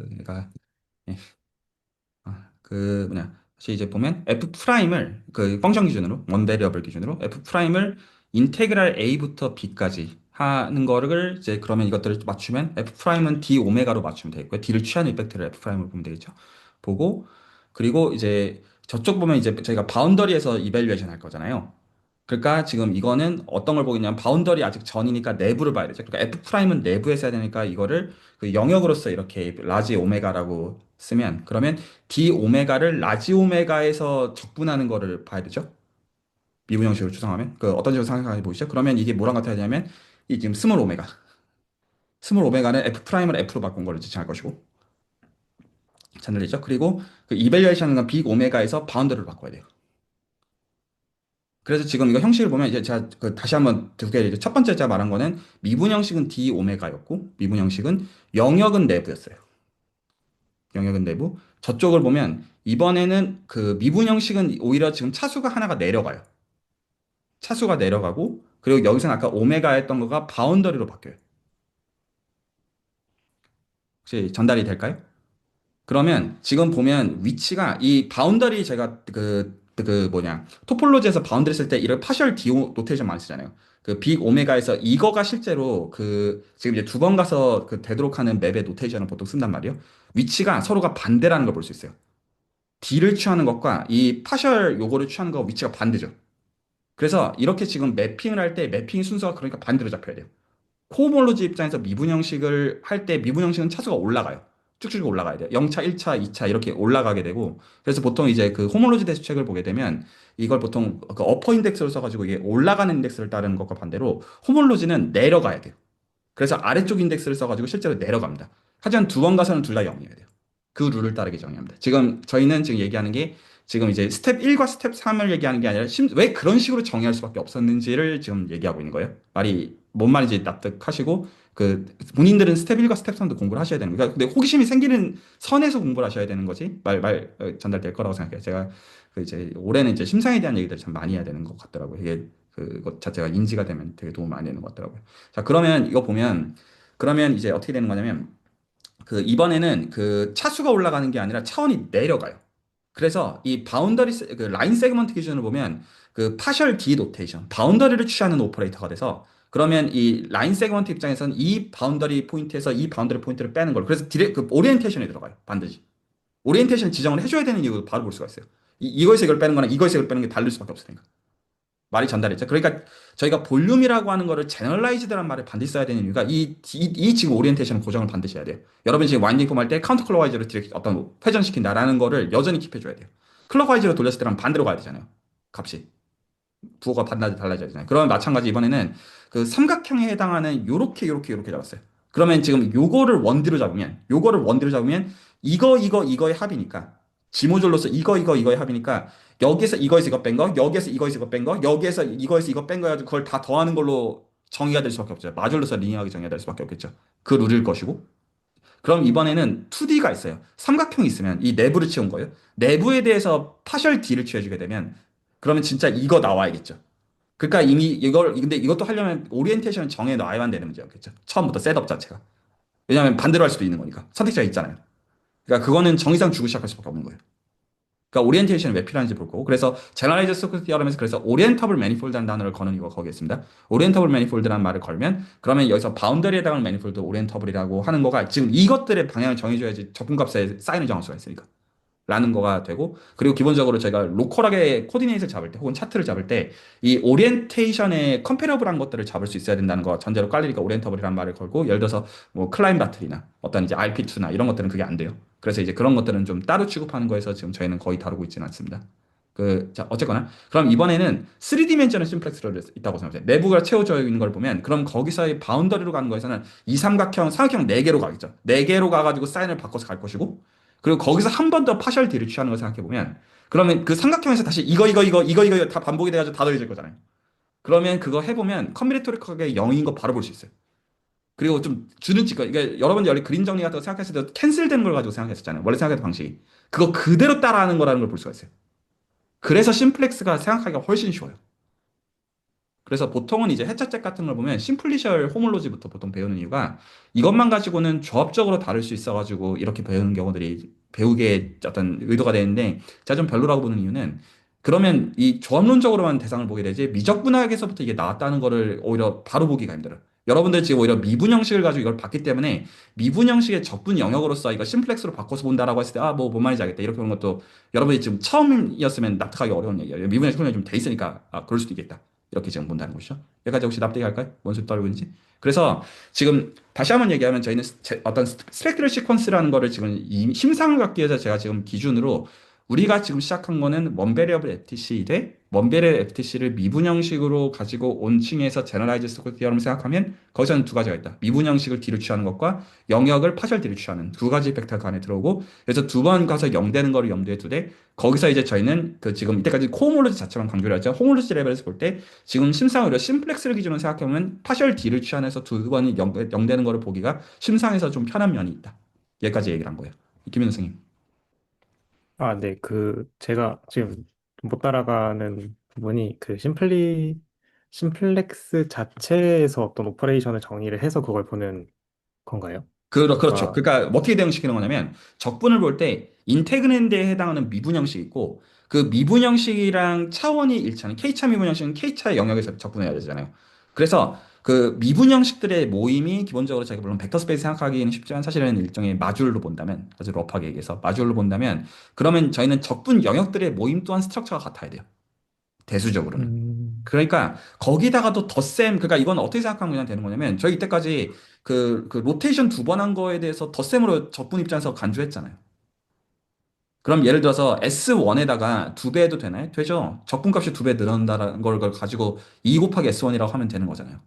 Speaker 1: 다시 이제 보면 F 프라임을 그 펑션 기준으로 원 베리어블 기준으로 F 프라임을 인테그랄 A부터 B까지 하는 거를 이제 그러면 이것들을 맞추면 F 프라임은 D 오메가로 맞추면 되겠고요. D를 취하는 이펙트를 F 프라임으로 보면 되겠죠. 보고 그리고 이제 저쪽 보면 이제 저희가 바운더리에서 이밸류에이션 할 거잖아요. 그러니까 지금 이거는 어떤 걸 보겠냐면 바운더리 아직 전이니까 내부를 봐야 되죠. 그러니까 F 프라임은 내부에서 해야 되니까 이거를 그 영역으로서 이렇게 라지 오메가라고 쓰면 그러면 D 오메가를 라지 오메가에서 적분하는 거를 봐야 되죠. 미분 형식으로 추정하면 그 어떤 식으로 생각해 보시죠. 그러면 이게 뭐랑 같아야 되냐면 이 지금 스몰 오메가 스몰 오메가는 F 프라임을 F로 바꾼 걸로 지칭할 것이고 잘 들리죠? 그리고 그 이밸류에이션은 건 빅 오메가에서 바운더리를 바꿔야 돼요. 그래서 지금 이거 형식을 보면 이제 제가 그 다시 한번 두 개, 이제 첫 번째 제가 말한 거는 미분 형식은 D 오메가였고 미분 형식은 영역은 내부였어요. 영역은 내부. 저쪽을 보면 이번에는 그 미분 형식은 오히려 지금 차수가 하나가 내려가요. 차수가 내려가고 그리고 여기서는 아까 오메가 했던 거가 바운더리로 바뀌어요. 혹시 전달이 될까요? 그러면 지금 보면 위치가 이 바운더리 제가 그 뭐냐 토폴로지에서 바운더리 쓸 때 이런 파셜 디오 노테이션 많이 쓰잖아요. 그 빅 오메가에서 이거가 실제로 그 지금 이제 두 번 가서 그 되도록 하는 맵의 노테이션을 보통 쓴단 말이에요. 위치가 서로가 반대라는 걸 볼 수 있어요. D를 취하는 것과 이 파셜 요거를 취하는 거 위치가 반대죠. 그래서 이렇게 지금 매핑을 할 때 매핑 순서가 그러니까 반대로 잡혀야 돼요. 코호몰로지 입장에서 미분 형식을 할 때 미분 형식은 차수가 올라가요. 쭉쭉 올라가야 돼요. 0차, 1차, 2차 이렇게 올라가게 되고 그래서 보통 이제 그 호몰로지 대수책을 보게 되면 이걸 보통 그 어퍼 인덱스로 써가지고 이게 올라가는 인덱스를 따르는 것과 반대로 호몰로지는 내려가야 돼요. 그래서 아래쪽 인덱스를 써가지고 실제로 내려갑니다. 하지만 두 번 가서는 둘 다 0이어야 돼요. 그 룰을 따르게 정의합니다. 지금 저희는 지금 얘기하는 게 지금 이제 스텝 1과 스텝 3을 얘기하는 게 아니라 왜 그런 식으로 정의할 수밖에 없었는지를 지금 얘기하고 있는 거예요. 말이 뭔 말인지 납득하시고 그 본인들은 스텝 1과 스텝 3도 공부를 하셔야 되는 거예요. 근데 호기심이 생기는 선에서 공부를 하셔야 되는 거지 전달될 거라고 생각해요. 제가 그 이제 올해는 이제 심상에 대한 얘기들 참 많이 해야 되는 것 같더라고요. 이게 그것 자체가 인지가 되면 되게 도움 많이 되는 것 같더라고요. 자, 그러면 이거 보면 그러면 이제 어떻게 되는 거냐면 그 이번에는 그 차수가 올라가는 게 아니라 차원이 내려가요. 그래서 이 바운더리 그 라인 세그먼트 기준으로 보면 그 파셜 D 노테이션 바운더리를 취하는 오퍼레이터가 돼서 그러면 이 라인 세그먼트 입장에서는 이 바운더리 포인트에서 이 바운더리 포인트를 빼는 걸로 그래서 그 오리엔테이션에 들어가요. 반드시. 오리엔테이션 지정을 해줘야 되는 이유도 바로 볼 수가 있어요. 이거에서 이걸 빼는 거나 이거에서 이걸 빼는 게 다를 수밖에 없으니까. 말이 전달했죠. 그러니까 저희가 볼륨이라고 하는 거를 제너럴라이즈드라는 말을 반드시 써야 되는 이유가 이 지금 오리엔테이션 고정을 반드시 해야 돼요. 여러분 지금 와인딩 폼 할 때 카운터 클로와이즈로 디렉 어떤 회전시킨다라는 거를 여전히 킵해줘야 돼요. 클로와이즈로 돌렸을 때랑 반대로 가야 되잖아요. 값이. 부호가 달라져야 되잖아요. 그러면 마찬가지 이번에는 그 삼각형에 해당하는 요렇게 잡았어요. 그러면 지금 요거를 원뒤로 잡으면 이거의 합이니까 지모줄로서 이거의 합이니까 여기서 이거에서 이거 뺀 거, 여기에서 이거에서 이거 뺀 거, 여기에서 이거에서 이거 뺀 거 해가지고 그걸 다 더하는 걸로 정의가 될 수밖에 없죠. 마줄로서 리니어하게 정의가 될 수밖에 없겠죠. 그 룰일 것이고. 그럼 이번에는 2D가 있어요. 삼각형이 있으면 이 내부를 채운 거예요. 내부에 대해서 파셜 D를 취해주게 되면 그러면 진짜 이거 나와야겠죠. 그러니까 이미 근데 이것도 하려면 오리엔테이션을 정해 놔야만 되는 문제였겠죠. 처음부터 셋업 자체가. 왜냐하면 반대로 할 수도 있는 거니까. 선택지가 있잖아요. 그러니까 그거는 정의상 주고 시작할 수밖에 없는 거예요. 그러니까 오리엔테이션이 왜 필요한지 볼 거고. 그래서 제너럴라이즈 서큐트 티어럼에서 그래서 오리엔터블 매니폴드라는 단어를 거는 이유가 거기에 있습니다. 오리엔터블 매니폴드라는 말을 걸면 그러면 여기서 바운더리에 해당하는 매니폴드 오리엔터블이라고 하는 거가 지금 이것들의 방향을 정해줘야지 적분값에 사인을 정할 수가 있으니까. 라는 거가 되고 그리고 기본적으로 저희가 로컬하게 코디네이트를 잡을 때 혹은 차트를 잡을 때 이 오리엔테이션의 컴패러블한 것들을 잡을 수 있어야 된다는 거 전제로 깔리니까 오리엔터블이라는 말을 걸고 예를 들어서 뭐 클라임 바틀이나 어떤 이제 RP2나 이런 것들은 그게 안 돼요. 그래서 이제 그런 것들은 좀 따로 취급하는 거에서 지금 저희는 거의 다루고 있지는 않습니다. 자, 어쨌거나. 그럼 이번에는 3디멘션을 심플렉스로 있다고 생각해요. 내부가 채워져 있는 걸 보면, 그럼 거기서의 바운더리로 가는 거에서는 이 삼각형 4개로 가겠죠. 4개로 가가지고 사인을 바꿔서 갈 것이고, 그리고 거기서 한 번 더 파셜 D를 취하는 걸 생각해 보면 그러면 그 삼각형에서 다시 이거 다 반복이 돼가지고 다 더해질 거잖아요. 그러면 그거 해보면 컴비네토리컬하게 0인 거 바로 볼 수 있어요. 그리고 좀 주는 찍거 그러니까 여러분들 원래 그림 정리 같은 거 생각했을 때 캔슬되는 걸 가지고 생각했었잖아요. 원래 생각했던 방식이. 그거 그대로 따라하는 거라는 걸 볼 수가 있어요. 그래서 심플렉스가 생각하기가 훨씬 쉬워요. 그래서 보통은 이제 해차책 같은 걸 보면 심플리셜 호몰로지부터 보통 배우는 이유가 이것만 가지고는 조합적으로 다룰 수 있어가지고 이렇게 배우는 경우들이 배우게 어떤 의도가 되는데 제가 좀 별로라고 보는 이유는 그러면 이 조합론적으로만 대상을 보게 되지 미적분학에서부터 이게 나왔다는 거를 오히려 바로 보기가 힘들어요. 여러분들 지금 오히려 미분 형식을 가지고 이걸 봤기 때문에 미분 형식의 적분 영역으로서 이거 심플렉스로 바꿔서 본다라고 했을 때 아, 뭐, 뭔 말인지 알겠다. 이렇게 보는 것도 여러분이 지금 처음이었으면 납득하기 어려운 얘기예요. 미분 형식 훈련이 좀 돼 있으니까 아, 그럴 수도 있겠다. 이렇게 지금 본다는 것이죠. 여기까지 혹시 납득이 갈까요? 뭔 소리 떨고 있는지? 그래서 지금 다시 한번 얘기하면 저희는 어떤 스펙트럴 시퀀스라는 거를 지금 심상을 갖기 위해서 제가 지금 기준으로 우리가 지금 시작한 거는 원베리어블 FTC 대 원베리어블 FTC를 미분 형식으로 가지고 온 층에서 제너라이즈 스토커 디어럼을 생각하면 거기서는 두 가지가 있다. 미분 형식을 D로 취하는 것과 영역을 파셜 D로 취하는 두 가지 벡터가 안에 들어오고 그래서 두 번 가서 0 되는 거를 염두에 두되 거기서 이제 저희는 그 지금 이때까지 코호몰로지 자체만 강조를 했죠. 호몰로지 레벨에서 볼 때 지금 심상으로 심플렉스를 기준으로 생각해보면 파셜 D를 취하면서 두 번이 0 되는 거를 보기가 심상에서 좀 편한 면이 있다. 여기까지 얘기를 한 거예요. 김민호 선생님.
Speaker 2: 아, 네. 제가 지금 못 따라가는 부분이 심플렉스 자체에서 어떤 오퍼레이션을 정의를 해서 그걸 보는 건가요?
Speaker 1: 그렇죠.
Speaker 2: 그러니까,
Speaker 1: 그러니까 어떻게 대응시키는 거냐면 적분을 볼 때 인테그랜드에 해당하는 미분 형식이 있고 그 미분 형식이랑 차원이 일치하는 K차 미분 형식은 K차의 영역에서 적분해야 되잖아요. 그래서 그 미분 형식들의 모임이 기본적으로 자기 물론 벡터 스페이스 생각하기는 쉽지만 사실은 일종의 마줄로 본다면 아주 러프하게 얘기해서 마줄로 본다면 그러면 저희는 적분 영역들의 모임 또한 스트럭처가 같아야 돼요. 대수적으로는.
Speaker 2: 음,
Speaker 1: 그러니까 거기다가도 덧셈 그러니까 이건 어떻게 생각하면 그냥 되는 거냐면 저희 이때까지 그 로테이션 두 번 한 거에 대해서 덧셈으로 적분 입장에서 간주했잖아요. 그럼 예를 들어서 S1에다가 두 배 해도 되나요? 되죠. 적분값이 두 배 늘어난다는 걸 가지고 2 곱하기 S1이라고 하면 되는 거잖아요.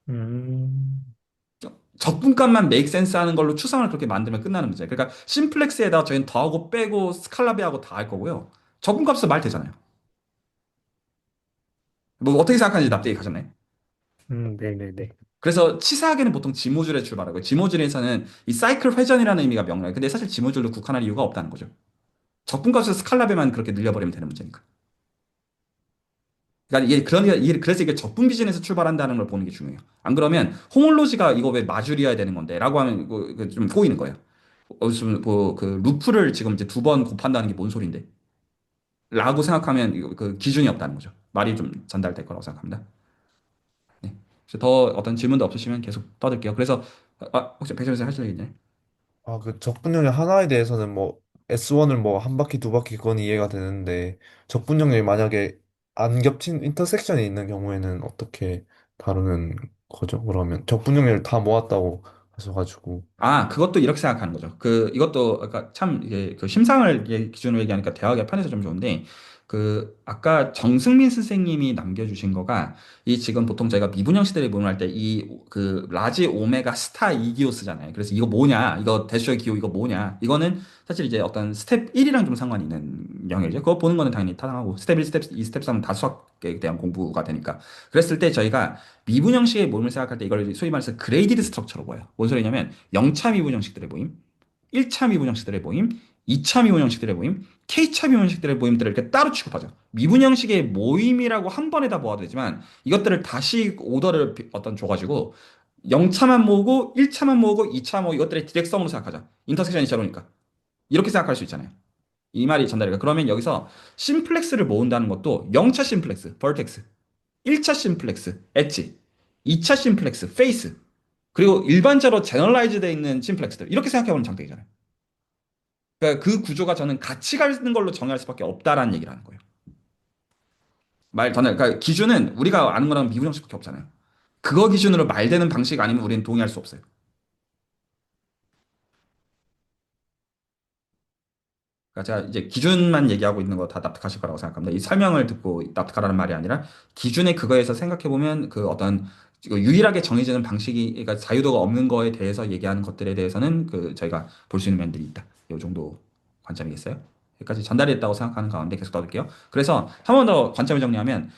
Speaker 2: 음,
Speaker 1: 적분값만 메이크 센스 하는 걸로 추상을 그렇게 만들면 끝나는 문제예요. 그러니까 심플렉스에다 저희는 더하고 빼고 스칼라비하고 다 할 거고요. 적분값은 말 되잖아요. 뭐 어떻게 생각하는지 납득이 가셨나요?
Speaker 2: 네네네.
Speaker 1: 그래서 치사하게는 보통 지모줄에 출발하고 지모줄에서는 이 사이클 회전이라는 의미가 명료해요. 근데 사실 지모줄로 국한할 이유가 없다는 거죠. 적분값에서 스칼라베만 그렇게 늘려버리면 되는 문제니까. 그러니까 그래서 이게 적분 기준에서 출발한다는 걸 보는 게 중요해요. 안 그러면 호몰로지가 이거 왜 마줄이어야 되는 건데? 라고 하면 이거 좀 꼬이는 거예요. 무슨 그 루프를 지금 이제 두 번 곱한다는 게 뭔 소린데? 라고 생각하면 이거 그 기준이 없다는 거죠. 말이 좀 전달될 거라고 생각합니다. 네. 그래서 더 어떤 질문도 없으시면 계속 떠들게요. 그래서 혹시 백점에서 하실 얘기 있나요?
Speaker 5: 아, 그 적분영역 하나에 대해서는 뭐 S1을 뭐 한 바퀴 두 바퀴 그건 이해가 되는데 적분영역이 만약에 안 겹친 인터섹션이 있는 경우에는 어떻게 다루는 거죠? 그러면 적분영역을 다 모았다고 하셔가지고
Speaker 1: 아, 그것도 이렇게 생각하는 거죠. 이것도, 아까 참, 이게, 그 심상을 기준으로 얘기하니까 대화가 편해서 좀 좋은데, 아까 정승민 선생님이 남겨주신 거가, 이 지금 보통 저희가 미분형 시대를 모임할 때, 라지 오메가 스타 이기호 쓰잖아요. 그래서 이거 뭐냐, 이거 대쇼의 기호 이거 뭐냐, 이거는 사실 이제 어떤 스텝 1이랑 좀 상관이 있는 영역이죠. 그거 보는 거는 당연히 타당하고, 스텝 1, 스텝 2, 스텝 3은 다 수학에 대한 공부가 되니까. 그랬을 때 저희가 미분 형식의 모임을 생각할 때 이걸 소위 말해서 그레이디드 스트럭처로 보여요. 뭔 소리냐면 0차 미분 형식들의 모임, 1차 미분 형식들의 모임, 2차 미분 형식들의 모임, K차 미분 형식들의 모임들을 이렇게 따로 취급하죠. 미분 형식의 모임이라고 한 번에 다 모아도 되지만 이것들을 다시 오더를 어떤 줘가지고 0차만 모으고 1차만 모으고 2차 모으고 이것들의 디렉성으로 생각하자. 인터섹션이 제로니까. 이렇게 생각할 수 있잖아요. 이 말이 전달이니까. 그러면 여기서 심플렉스를 모은다는 것도 0차 심플렉스, 벌텍스, 1차 심플렉스, 엣지, 2차 심플렉스, 페이스, 그리고 일반적으로 제너럴라이즈 되어 있는 심플렉스들 이렇게 생각해보는 장땡이잖아요. 그러니까 그 구조가 저는 같이 가는 걸로 정의할 수밖에 없다라는 얘기를 하는 거예요. 그러니까 기준은 우리가 아는 거랑 미분형식밖에 없잖아요. 그거 기준으로 말되는 방식 아니면 우리는 동의할 수 없어요. 그러니까 제가 이제 기준만 얘기하고 있는 거 다 납득하실 거라고 생각합니다. 이 설명을 듣고 납득하라는 말이 아니라 기준의 그거에서 생각해 보면 그 어떤 이거 유일하게 정해지는 방식이 그러니까 자유도가 없는 거에 대해서 얘기하는 것들에 대해서는 저희가 볼 수 있는 면들이 있다. 이 정도 관점이겠어요? 여기까지 전달이 됐다고 생각하는 가운데 계속 떠들게요. 그래서 한 번 더 관점을 정리하면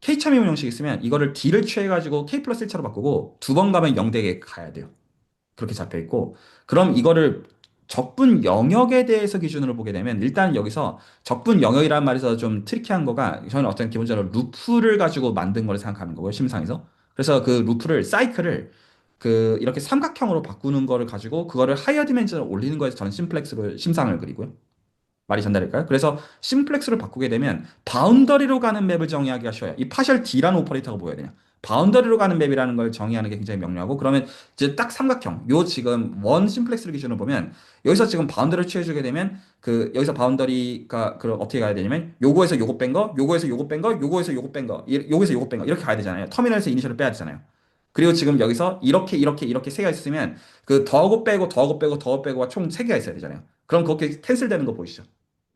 Speaker 1: K차 미분 형식이 있으면 이거를 D를 취해가지고 K 플러스 1차로 바꾸고 두 번 가면 0대에 가야 돼요. 그렇게 잡혀 있고 그럼 이거를 적분 영역에 대해서 기준으로 보게 되면 일단 여기서 적분 영역이라는 말에서 좀 트리키한 거가 저는 어떤 기본적으로 루프를 가지고 만든 걸 생각하는 거고요 심상에서 그래서 그 루프를 사이클을 이렇게 삼각형으로 바꾸는 거를 가지고 그거를 하이어 디멘전을 올리는 거에서 저는 심플렉스로 심상을 그리고요 말이 전달될까요? 그래서 심플렉스로 바꾸게 되면 바운더리로 가는 맵을 정의하기가 쉬워요. 이 파셜 D라는 오퍼레이터가 뭐여야 되냐? 바운더리로 가는 맵이라는 걸 정의하는 게 굉장히 명료하고 그러면 이제 딱 삼각형 요 지금 원 심플렉스를 기준으로 보면 여기서 지금 바운더리를 취해주게 되면 그 여기서 바운더리가 그럼 어떻게 가야 되냐면 요거에서 요거 뺀 거, 요거에서 요거 뺀 거, 요거에서 요거 뺀 거, 요거에서 요거 뺀 거 이렇게 가야 되잖아요. 터미널에서 이니셜을 빼야 되잖아요. 그리고 지금 여기서 이렇게 세 개가 있으면 그 더하고 빼고 더하고 빼고 더하고 빼고가 총 세 개가 있어야 되잖아요. 그럼 그렇게 캔슬되는 거 보이시죠?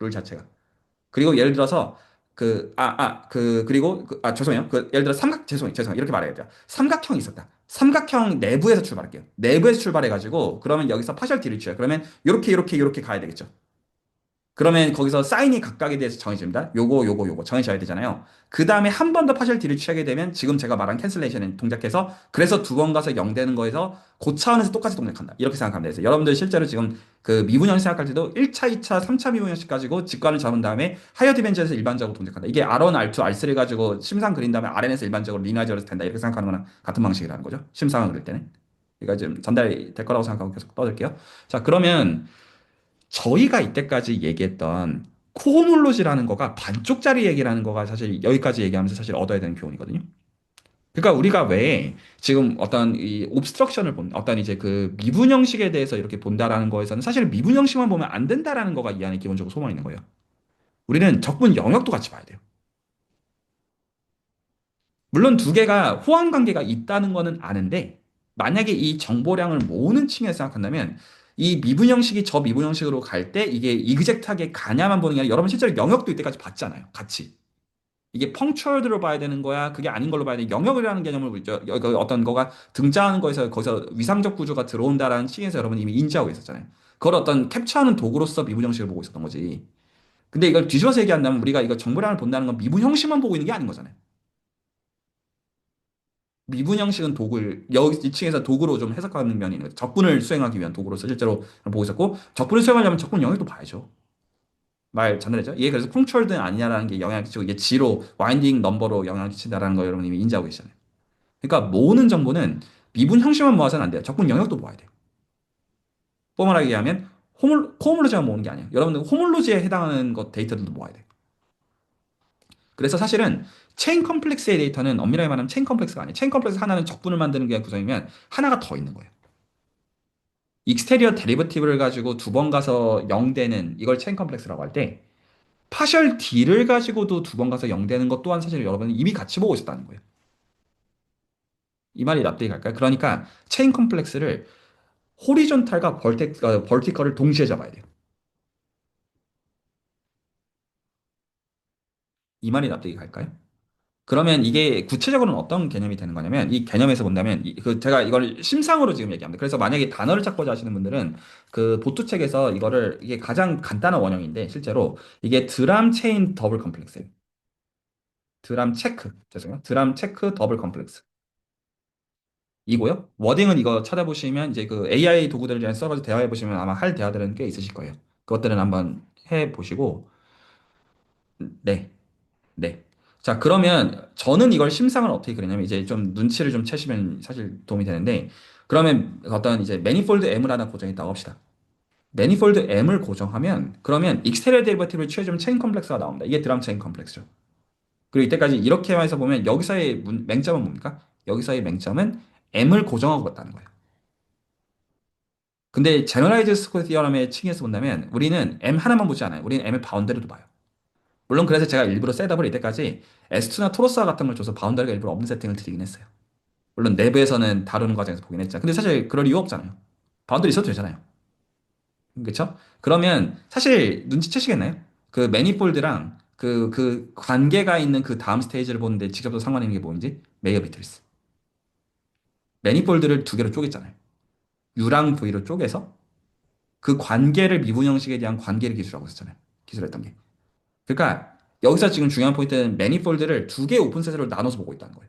Speaker 1: 룰 자체가. 그리고 예를 들어서 죄송해요. 예를 들어 죄송해요. 이렇게 말해야 돼요. 삼각형이 있었다. 삼각형 내부에서 출발할게요. 내부에서 출발해가지고 그러면 여기서 파셜 D를 취해요. 그러면 이렇게 가야 되겠죠. 그러면 거기서 사인이 각각에 대해서 정해집니다. 요거 정해져야 되잖아요. 그 다음에 한 번 더 파셜 D를 취하게 되면 지금 제가 말한 캔슬레이션 동작해서 그래서 두 번 가서 0 되는 거에서 그 차원에서 똑같이 동작한다. 이렇게 생각하면 돼요. 여러분들 실제로 지금 그 미분형 생각할 때도 1차, 2차, 3차 미분형식 가지고 직관을 잡은 다음에 하이어 디멘전에서 일반적으로 동작한다. 이게 R1, R2, R3 가지고 심상 그린 다음에 RN에서 일반적으로 리니어지어서 된다. 이렇게 생각하는 거랑 같은 방식이라는 거죠. 심상을 그릴 때는. 그러니까 지금 전달이 될 거라고 생각하고 계속 떠들게요. 자, 그러면 저희가 이때까지 얘기했던 코호몰로지라는 거가 반쪽짜리 얘기라는 거가 사실 여기까지 얘기하면서 사실 얻어야 되는 교훈이거든요. 그러니까 우리가 왜 지금 어떤 이 옵스트럭션을 본 어떤 이제 그 미분 형식에 대해서 이렇게 본다라는 거에서는 사실 미분 형식만 보면 안 된다라는 거가 이 안에 기본적으로 소모가 있는 거예요. 우리는 적분 영역도 같이 봐야 돼요. 물론 두 개가 호환 관계가 있다는 거는 아는데 만약에 이 정보량을 모으는 층에서 생각한다면 이 미분 형식이 저 미분 형식으로 갈 때 이게 이그젝트하게 가냐만 보는 게 아니라 여러분 실제로 영역도 이때까지 봤잖아요. 같이. 이게 펑추얼드로 봐야 되는 거야. 그게 아닌 걸로 봐야 돼. 영역이라는 개념을 어떤 거가 등장하는 거에서 거기서 위상적 구조가 들어온다라는 층에서 여러분 이미 인지하고 있었잖아요. 그걸 어떤 캡처하는 도구로서 미분 형식을 보고 있었던 거지. 근데 이걸 뒤집어서 얘기한다면 우리가 이거 정보량을 본다는 건 미분 형식만 보고 있는 게 아닌 거잖아요. 미분 형식은 도구를 여기 2층에서 도구로 좀 해석하는 면이 있는 거죠. 적분을 수행하기 위한 도구로서 실제로 보고 있었고 적분을 수행하려면 적분 영역도 봐야죠. 말 전달했죠? 이게 그래서 펑추얼드는 아니냐라는 게 영향을 끼치고 이게 G로 와인딩 넘버로 영향을 끼친다라는 거 여러분 이미 인지하고 계시잖아요. 그러니까 모으는 정보는 미분 형식만 모아서는 안 돼요. 적분 영역도 모아야 돼요. 포멀하게 얘기하면 코호몰로지만 모으는 게 아니에요. 여러분들 호몰로지에 해당하는 것 데이터들도 모아야 돼요. 그래서 사실은 체인 컴플렉스의 데이터는 엄밀하게 말하면 체인 컴플렉스가 아니에요. 체인 컴플렉스 하나는 적분을 만드는 게 구성이면 하나가 더 있는 거예요. 익스테리어 데리버티브를 가지고 두 번 가서 0 되는 이걸 체인 컴플렉스라고 할 때 파셜 D를 가지고도 두 번 가서 0 되는 것 또한 사실 여러분은 이미 같이 보고 있었다는 거예요. 이 말이 납득이 갈까요? 그러니까 체인 컴플렉스를 호리존탈과 벌티컬을 동시에 잡아야 돼요. 이 말이 납득이 갈까요? 그러면 이게 구체적으로는 어떤 개념이 되는 거냐면 이 개념에서 본다면 제가 이걸 심상으로 지금 얘기합니다. 그래서 만약에 단어를 찾고자 하시는 분들은 그 보트 책에서 이게 가장 간단한 원형인데 실제로 이게 드람 체인 더블 컴플렉스예요. 죄송해요. 드람 체크 더블 컴플렉스. 이고요. 워딩은 이거 찾아보시면 이제 그 AI 도구들이랑 써가지고 대화해 보시면 아마 할 대화들은 꽤 있으실 거예요. 그것들은 한번 해 보시고 네. 네. 자, 그러면 저는 이걸 심상을 어떻게 그리냐면 이제 좀 눈치를 좀 채시면 사실 도움이 되는데 그러면 어떤 이제 매니폴드 M을 하나 고정했다고 합시다. 매니폴드 M을 고정하면 그러면 익스테리어 데리버티브를 취해주면 체인 컴플렉스가 나옵니다. 이게 드럼 체인 컴플렉스죠. 그리고 이때까지 이렇게 해서 보면 여기서의 맹점은 뭡니까? 여기서의 맹점은 M을 고정하고 갔다는 거예요. 근데 제너라이즈 스코어 티어럼의 층에서 본다면 우리는 M 하나만 보지 않아요. 우리는 M의 바운더리도 봐요. 물론 그래서 제가 일부러 셋업을 이때까지 S2나 토로사 같은 걸 줘서 바운더리가 일부러 없는 세팅을 드리긴 했어요. 물론 내부에서는 다루는 과정에서 보긴 했죠. 근데 사실 그럴 이유 없잖아요. 바운더리 있어도 되잖아요. 그렇죠? 그러면 사실 눈치채시겠나요? 그 매니폴드랑 그 관계가 있는 그 다음 스테이지를 보는데 직접적으로 상관 있는 게 뭔지 메이어 비트리스. 매니폴드를 두 개로 쪼갰잖아요. U랑 V로 쪼개서 그 관계를 미분 형식에 대한 관계를 기술하고 있었잖아요. 기술했던 게. 그러니까 여기서 지금 중요한 포인트는 매니폴드를 두 개의 오픈셋으로 나눠서 보고 있다는 거예요.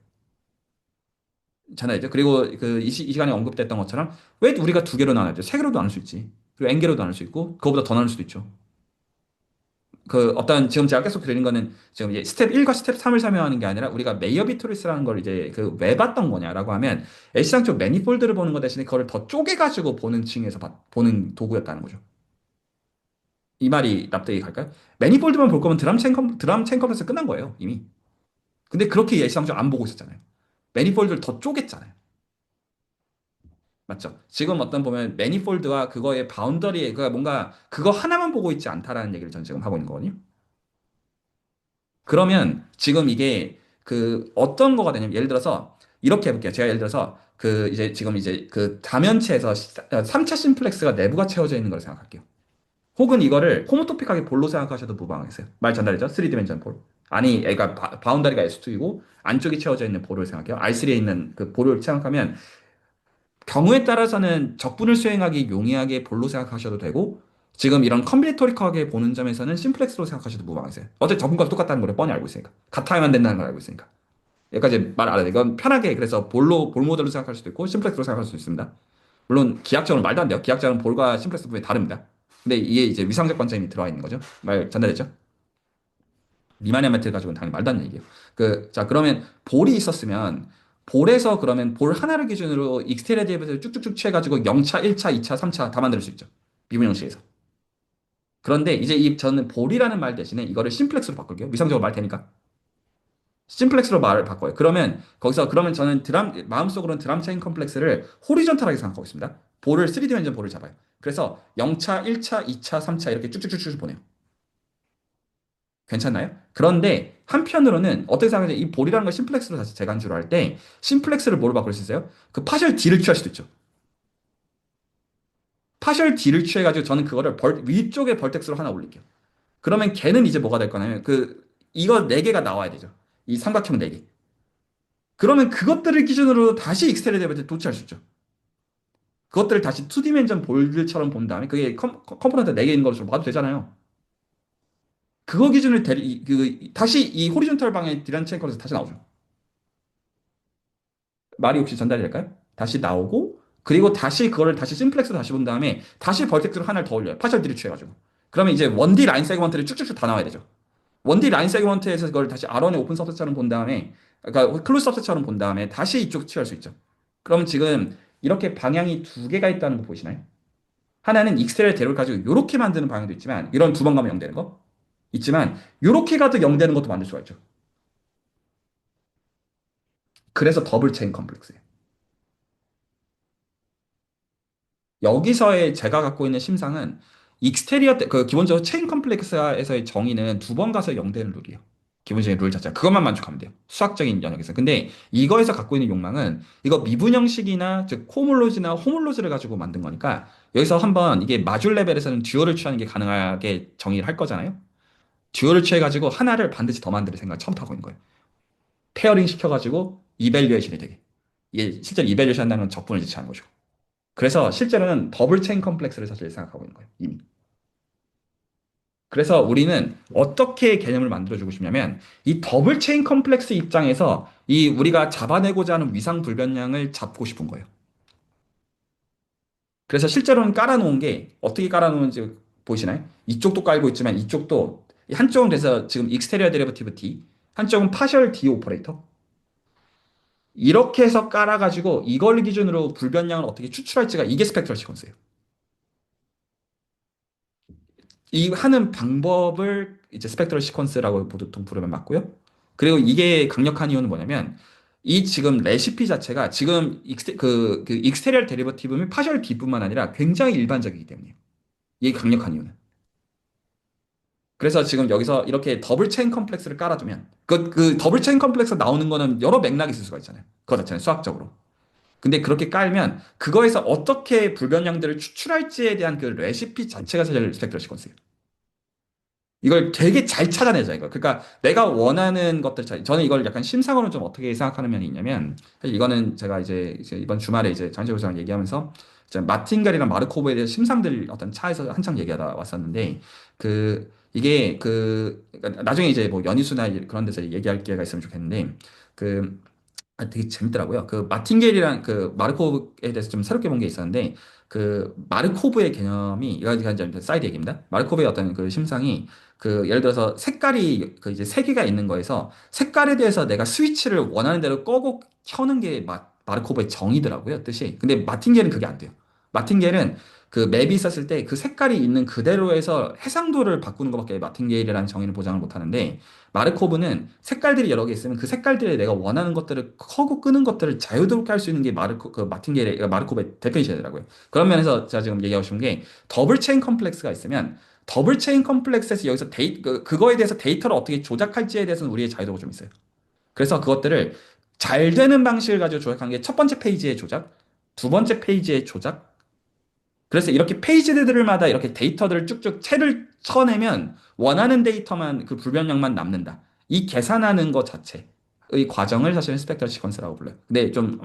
Speaker 1: 잖아요. 그리고 이 시간에 언급됐던 것처럼 왜 우리가 두 개로 나눠야 돼? 세 개로도 나눌 수 있지. 그리고 n 개로도 나눌 수 있고 그거보다 더 나눌 수도 있죠. 그 어떤 지금 제가 계속 드리는 거는 지금 이제 스텝 1과 스텝 3을 설명하는 게 아니라 우리가 메이어 비트리스라는 걸 이제 그 왜 봤던 거냐라고 하면 H상 쪽 매니폴드를 보는 것 대신에 그거를 더 쪼개가지고 보는 층에서 보는 도구였다는 거죠. 이 말이 납득이 갈까요? 매니폴드만 볼 거면 드럼 체인 컴프레스 끝난 거예요, 이미. 근데 그렇게 예시상조 안 보고 있었잖아요. 매니폴드를 더 쪼갰잖아요. 맞죠? 지금 어떤 보면 매니폴드와 그거의 바운더리, 그가 뭔가 그거 하나만 보고 있지 않다라는 얘기를 저는 지금 하고 있는 거거든요. 그러면 지금 이게 그 어떤 거가 되냐면 예를 들어서 이렇게 해볼게요. 제가 예를 들어서 그 이제 지금 이제 그 다면체에서 3차 심플렉스가 내부가 채워져 있는 걸 생각할게요. 혹은 이거를 호모토픽하게 볼로 생각하셔도 무방하겠어요. 말 전달했죠? 3디멘전 볼. 아니, 그러니까 바운다리가 S2이고 안쪽이 채워져 있는 볼을 생각해요. R3에 있는 그 볼을 생각하면 경우에 따라서는 적분을 수행하기 용이하게 볼로 생각하셔도 되고 지금 이런 컴비네토리컬하게 보는 점에서는 심플렉스로 생각하셔도 무방하세요. 어차피 적분값 똑같다는 걸 뻔히 알고 있으니까. 같아야만 된다는 걸 알고 있으니까. 여기까지 말 알아야 돼. 이건 편하게 그래서 볼 모델로 생각할 수도 있고 심플렉스로 생각할 수도 있습니다. 물론 기하학적으로 말도 안 돼요. 기하학적으로는 볼과 심플렉스 부분이 다릅니다. 근데 이게 이제 위상적 관점이 들어와 있는 거죠. 말 전달됐죠? 리마니아 매트를 가지고는 당연히 말도 안 되는 얘기예요. 자, 그러면 볼이 있었으면 볼에서 그러면 볼 하나를 기준으로 익스테리어 데이비스를 쭉쭉쭉 취해가지고 0차, 1차, 2차, 3차 다 만들 수 있죠. 미분 형식에서. 그런데 이제 저는 볼이라는 말 대신에 이거를 심플렉스로 바꿀게요. 위상적으로 말 되니까. 심플렉스로 말을 바꿔요. 그러면 거기서 그러면 저는 마음속으로는 드럼 체인 컴플렉스를 호리존탈하게 생각하고 있습니다. 볼을 3디멘전 볼을 잡아요. 그래서 0차, 1차, 2차, 3차 이렇게 쭉쭉쭉쭉 보내요. 괜찮나요? 그런데 한편으로는 어떻게 생각하세요? 이 볼이라는 걸 심플렉스로 다시 재간주로 할 때 심플렉스를 뭐로 바꿀 수 있어요? 그 파셜 D를 취할 수도 있죠. 파셜 D를 취해가지고 저는 그거를 위쪽에 벌텍스로 하나 올릴게요. 그러면 걔는 이제 뭐가 될 거냐면 이거 네 개가 나와야 되죠. 이 삼각형 네 개. 그러면 그것들을 기준으로 다시 익스테리어 데이비한테 도취할 수 있죠. 그것들을 다시 2디멘전 볼들처럼 본 다음에 그게 컴포넌트 4개 있는 것으로 봐도 되잖아요. 그거 기준을 다시 이 호리존탈 방의 디란 체커에서 다시 나오죠. 말이 혹시 전달이 될까요? 다시 나오고 그리고 다시 그거를 다시 심플렉스로 다시 본 다음에 다시 벌텍스로 하나를 더 올려요. 파셜 D를 취해가지고. 그러면 이제 1D 라인 세그먼트를 쭉쭉쭉 다 나와야 되죠. 1D 라인 세그먼트에서 그걸 다시 R1의 오픈 서브셋처럼 본 다음에 그러니까 클로즈 서브셋처럼 본 다음에 다시 이쪽 취할 수 있죠. 그럼 지금 이렇게 방향이 두 개가 있다는 거 보이시나요? 하나는 익스테리어 대로를 가지고 이렇게 만드는 방향도 있지만 이런 두 번 가면 0 되는 거 있지만 이렇게 가도 0 되는 것도 만들 수가 있죠. 그래서 더블 체인 컴플렉스예요. 여기서의 제가 갖고 있는 심상은 기본적으로 체인 컴플렉스에서의 정의는 두 번 가서 0 되는 룰이에요. 기본적인 룰 자체가 그것만 만족하면 돼요. 수학적인 영역에서. 근데 이거에서 갖고 있는 욕망은 이거 미분 형식이나 즉 코몰로지나 호몰로지를 가지고 만든 거니까 여기서 한번 이게 마줄 레벨에서는 듀얼을 취하는 게 가능하게 정의를 할 거잖아요. 듀얼을 취해가지고 하나를 반드시 더 만들 생각을 처음부터 하고 있는 거예요. 페어링 시켜가지고 이밸류에이션이 되게. 이게 실제로 이밸류에이션 한다는 건 적분을 지칭하는 거죠. 그래서 실제로는 더블 체인 컴플렉스를 사실 생각하고 있는 거예요. 이미. 그래서 우리는 어떻게 개념을 만들어주고 싶냐면 이 더블 체인 컴플렉스 입장에서 이 우리가 잡아내고자 하는 위상 불변량을 잡고 싶은 거예요. 그래서 실제로는 깔아놓은 게 어떻게 깔아놓은지 보이시나요? 이쪽도 깔고 있지만 이쪽도 한쪽은 그래서 지금 익스테리어 데리버티브 D, 한쪽은 파셜 D 오퍼레이터. 이렇게 해서 깔아가지고 이걸 기준으로 불변량을 어떻게 추출할지가 이게 스펙트럴 시퀀스예요. 이 하는 방법을 이제 스펙트럴 시퀀스라고 보통 부르면 맞고요. 그리고 이게 강력한 이유는 뭐냐면 이 지금 레시피 자체가 지금 그 익스테리얼 데리버티브 및 파셜 D뿐만 아니라 굉장히 일반적이기 때문이에요. 이게 강력한 이유는. 그래서 지금 여기서 이렇게 더블 체인 컴플렉스를 깔아두면 그 더블 체인 컴플렉스 나오는 거는 여러 맥락이 있을 수가 있잖아요. 그거 자체는 수학적으로. 근데 그렇게 깔면 그거에서 어떻게 불변량들을 추출할지에 대한 그 레시피 자체가 사실 스펙트럴 시퀀스예요. 이걸 되게 잘 찾아내자 이거. 그러니까 내가 원하는 것들 저는 이걸 약간 심상으로 좀 어떻게 생각하는 면이 있냐면 사실 이거는 제가 이제 이번 주말에 이제 장재호랑 얘기하면서 이제 마틴갈이랑 마르코브에 대해 심상들 어떤 차에서 한창 얘기하다 왔었는데 이게 그러니까 나중에 이제 뭐 연희수나 그런 데서 얘기할 기회가 있으면 좋겠는데 되게 재밌더라고요. 그 마틴게일이랑 그 마르코브에 대해서 좀 새롭게 본 게 있었는데 그 마르코브의 개념이 이거 이제 사이드 얘기입니다. 마르코브의 어떤 그 심상이 예를 들어서 색깔이 이제 세 개가 있는 거에서 색깔에 대해서 내가 스위치를 원하는 대로 끄고 켜는 게 마르코브의 정의더라고요, 뜻이. 근데 마틴게일은 그게 안 돼요. 마틴게일은 그 맵이 있었을 때 그 색깔이 있는 그대로에서 해상도를 바꾸는 것밖에 마틴게일이라는 정의는 보장을 못 하는데 마르코브는 색깔들이 여러 개 있으면 그 색깔들에 내가 원하는 것들을 켜고 끄는 것들을 자유롭게 할 수 있는 게 그 마틴게일의 마르코브의 데피니션이더라고요. 그런 면에서 제가 지금 얘기하고 싶은 게 더블 체인 컴플렉스가 있으면 더블 체인 컴플렉스에서 여기서 그거에 대해서 데이터를 어떻게 조작할지에 대해서는 우리의 자유도가 좀 있어요. 그래서 그것들을 잘 되는 방식을 가지고 조작한 게 첫 번째 페이지의 조작, 두 번째 페이지의 조작. 그래서 이렇게 페이지들마다 이렇게 데이터들을 쭉쭉 채를 쳐내면 원하는 데이터만 그 불변형만 남는다. 이 계산하는 것 자체의 과정을 사실은 스펙트럴 시퀀스라고 불러요. 근데 좀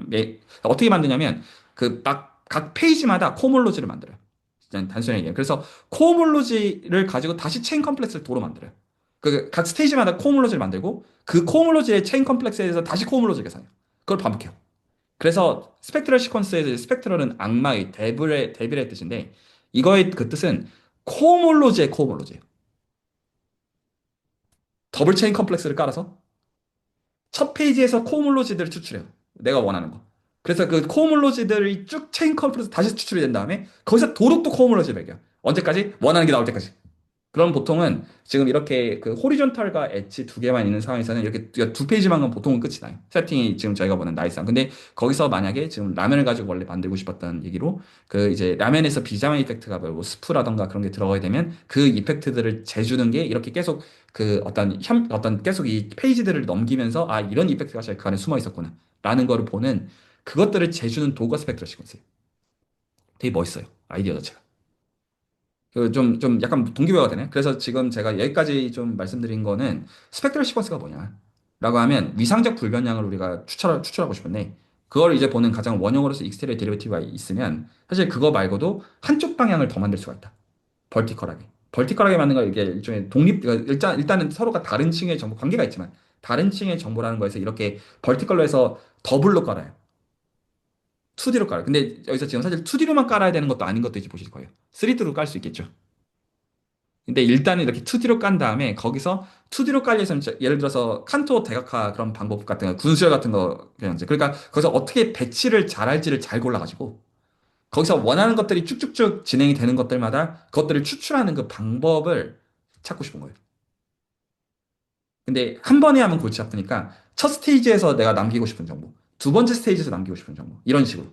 Speaker 1: 어떻게 만드냐면 그 각 페이지마다 코몰로지를 만들어요. 그냥 단순히 얘기해요. 그래서 코몰로지를 가지고 다시 체인 컴플렉스를 도로 만들어요. 그 각 스테이지마다 코몰로지를 만들고 그 코몰로지의 체인 컴플렉스에 대해서 다시 코몰로지를 계산해요. 그걸 반복해요. 그래서 스펙트럴 시퀀스의 스펙트럴은 악마의 데빌의 뜻인데 이거의 그 뜻은 코몰로지의 코몰로지예요. 더블 체인 컴플렉스를 깔아서 첫 페이지에서 코몰로지들을 추출해요. 내가 원하는 거. 그래서 그 코몰로지들이 쭉 체인 컴플렉스 다시 추출이 된 다음에 거기서 도로 또 코몰로지를 매겨. 언제까지? 원하는 게 나올 때까지. 그럼 보통은 지금 이렇게 그 호리존탈과 엣지 두 개만 있는 상황에서는 이렇게 두 페이지만 가면 보통은 끝이 나요. 세팅이 지금 저희가 보는 나이스한. 근데 거기서 만약에 지금 라면을 가지고 원래 만들고 싶었던 얘기로 그 이제 라면에서 비자만 이펙트가 뭐 스프라던가 그런 게 들어가게 되면 그 이펙트들을 재주는 게 이렇게 계속 그 어떤 계속 이 페이지들을 넘기면서 아 이런 이펙트가 그 안에 숨어 있었구나 라는 거를 보는 그것들을 재주는 도가 스펙트럴 시퀀스예요. 되게 멋있어요. 아이디어 자체가. 좀 약간 동기부여가 되네. 그래서 지금 제가 여기까지 좀 말씀드린 거는 스펙트럴 시퀀스가 뭐냐. 라고 하면 위상적 불변량을 우리가 추출하고 싶은데 그걸 이제 보는 가장 원형으로서 익스테리어 데리베티브가 있으면 사실 그거 말고도 한쪽 방향을 더 만들 수가 있다. 벌티컬하게. 벌티컬하게 만든 거 이게 일종의 그러니까 일단은 서로가 다른 층의 정보, 관계가 있지만 다른 층의 정보라는 거에서 이렇게 벌티컬로 해서 더블로 깔아요. 2D로 깔아요. 근데 여기서 지금 사실 2D로만 깔아야 되는 것도 아닌 것도 이제 보실 거예요. 3D로 깔 수 있겠죠. 근데 일단은 이렇게 2D로 깐 다음에 거기서 2D로 깔려 있으면 예를 들어서 칸토 대각화 그런 방법 같은 거, 군수열 같은 거 그냥 이제 그러니까 거기서 어떻게 배치를 잘할지를 잘 골라가지고 거기서 원하는 것들이 쭉쭉쭉 진행이 되는 것들마다 그것들을 추출하는 그 방법을 찾고 싶은 거예요. 근데 한 번에 하면 골치 아프니까 첫 스테이지에서 내가 남기고 싶은 정보, 두 번째 스테이지에서 남기고 싶은 정보 이런 식으로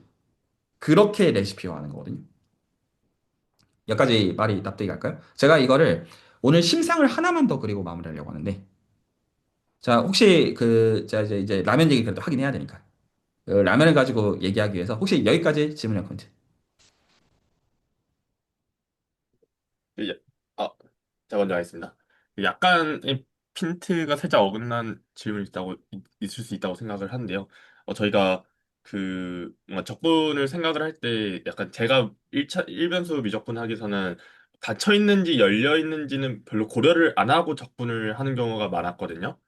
Speaker 1: 그렇게 레시피화하는 거거든요. 여기까지 말이 납득이 갈까요? 제가 이거를 오늘 심상을 하나만 더 그리고 마무리하려고 하는데 자, 혹시 자, 이제 라면 얘기 그래도 하긴 해야 되니까. 라면을 가지고 얘기하기 위해서 혹시 여기까지 질문이나 코멘트.
Speaker 3: 이제- 아, 제가 먼저 하겠습니다. 약간의 핀트가 살짝 어긋난 질문이 있을 수 있다고 생각을 하는데요. 저희가 뭔가 적분을 생각을 할 때 약간 제가 1차, 일변수 미적분 하기서는 닫혀 있는지 열려 있는지는 별로 고려를 안 하고 적분을 하는 경우가 많았거든요.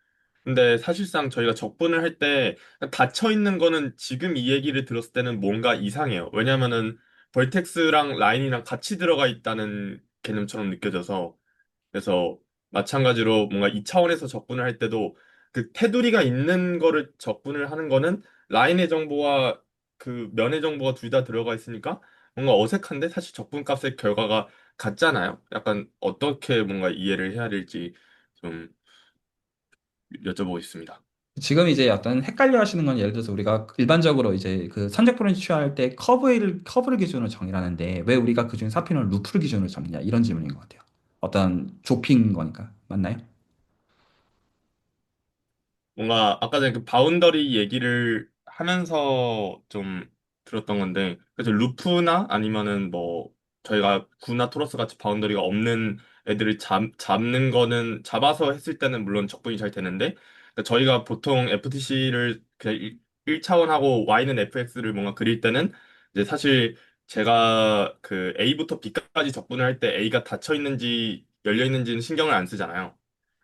Speaker 3: 근데 사실상 저희가 적분을 할 때 닫혀 있는 거는 지금 이 얘기를 들었을 때는 뭔가 이상해요. 왜냐면은 벌텍스랑 라인이랑 같이 들어가 있다는 개념처럼 느껴져서 그래서 마찬가지로 뭔가 이 차원에서 적분을 할 때도 그 테두리가 있는 거를 적분을 하는 거는 라인의 정보와 그 면의 정보가 둘 다 들어가 있으니까 뭔가 어색한데 사실 적분 값의 결과가 같잖아요. 약간 어떻게 뭔가 이해를 해야 될지 좀 여쭤보겠습니다.
Speaker 1: 지금 이제 어떤 헷갈려 하시는 건 예를 들어서 우리가 일반적으로 이제 그 선택분을 취할 때 커브를 기준으로 정의하는데 왜 우리가 그중에 사피는 루프를 기준으로 잡느냐 이런 질문인 것 같아요. 어떤 좁힌 거니까. 맞나요?
Speaker 3: 뭔가 아까 전에 그 바운더리 얘기를 하면서 좀 들었던 건데 그래서 루프나 아니면은 뭐 저희가 구나 토러스 같이 바운더리가 없는 애들을 잡는 거는 잡아서 했을 때는 물론 적분이 잘 되는데 그러니까 저희가 보통 FTC를 그냥 1차원하고 Y는 FX를 뭔가 그릴 때는 이제 사실 제가 그 A부터 B까지 적분을 할 때 A가 닫혀 있는지 열려 있는지는 신경을 안 쓰잖아요.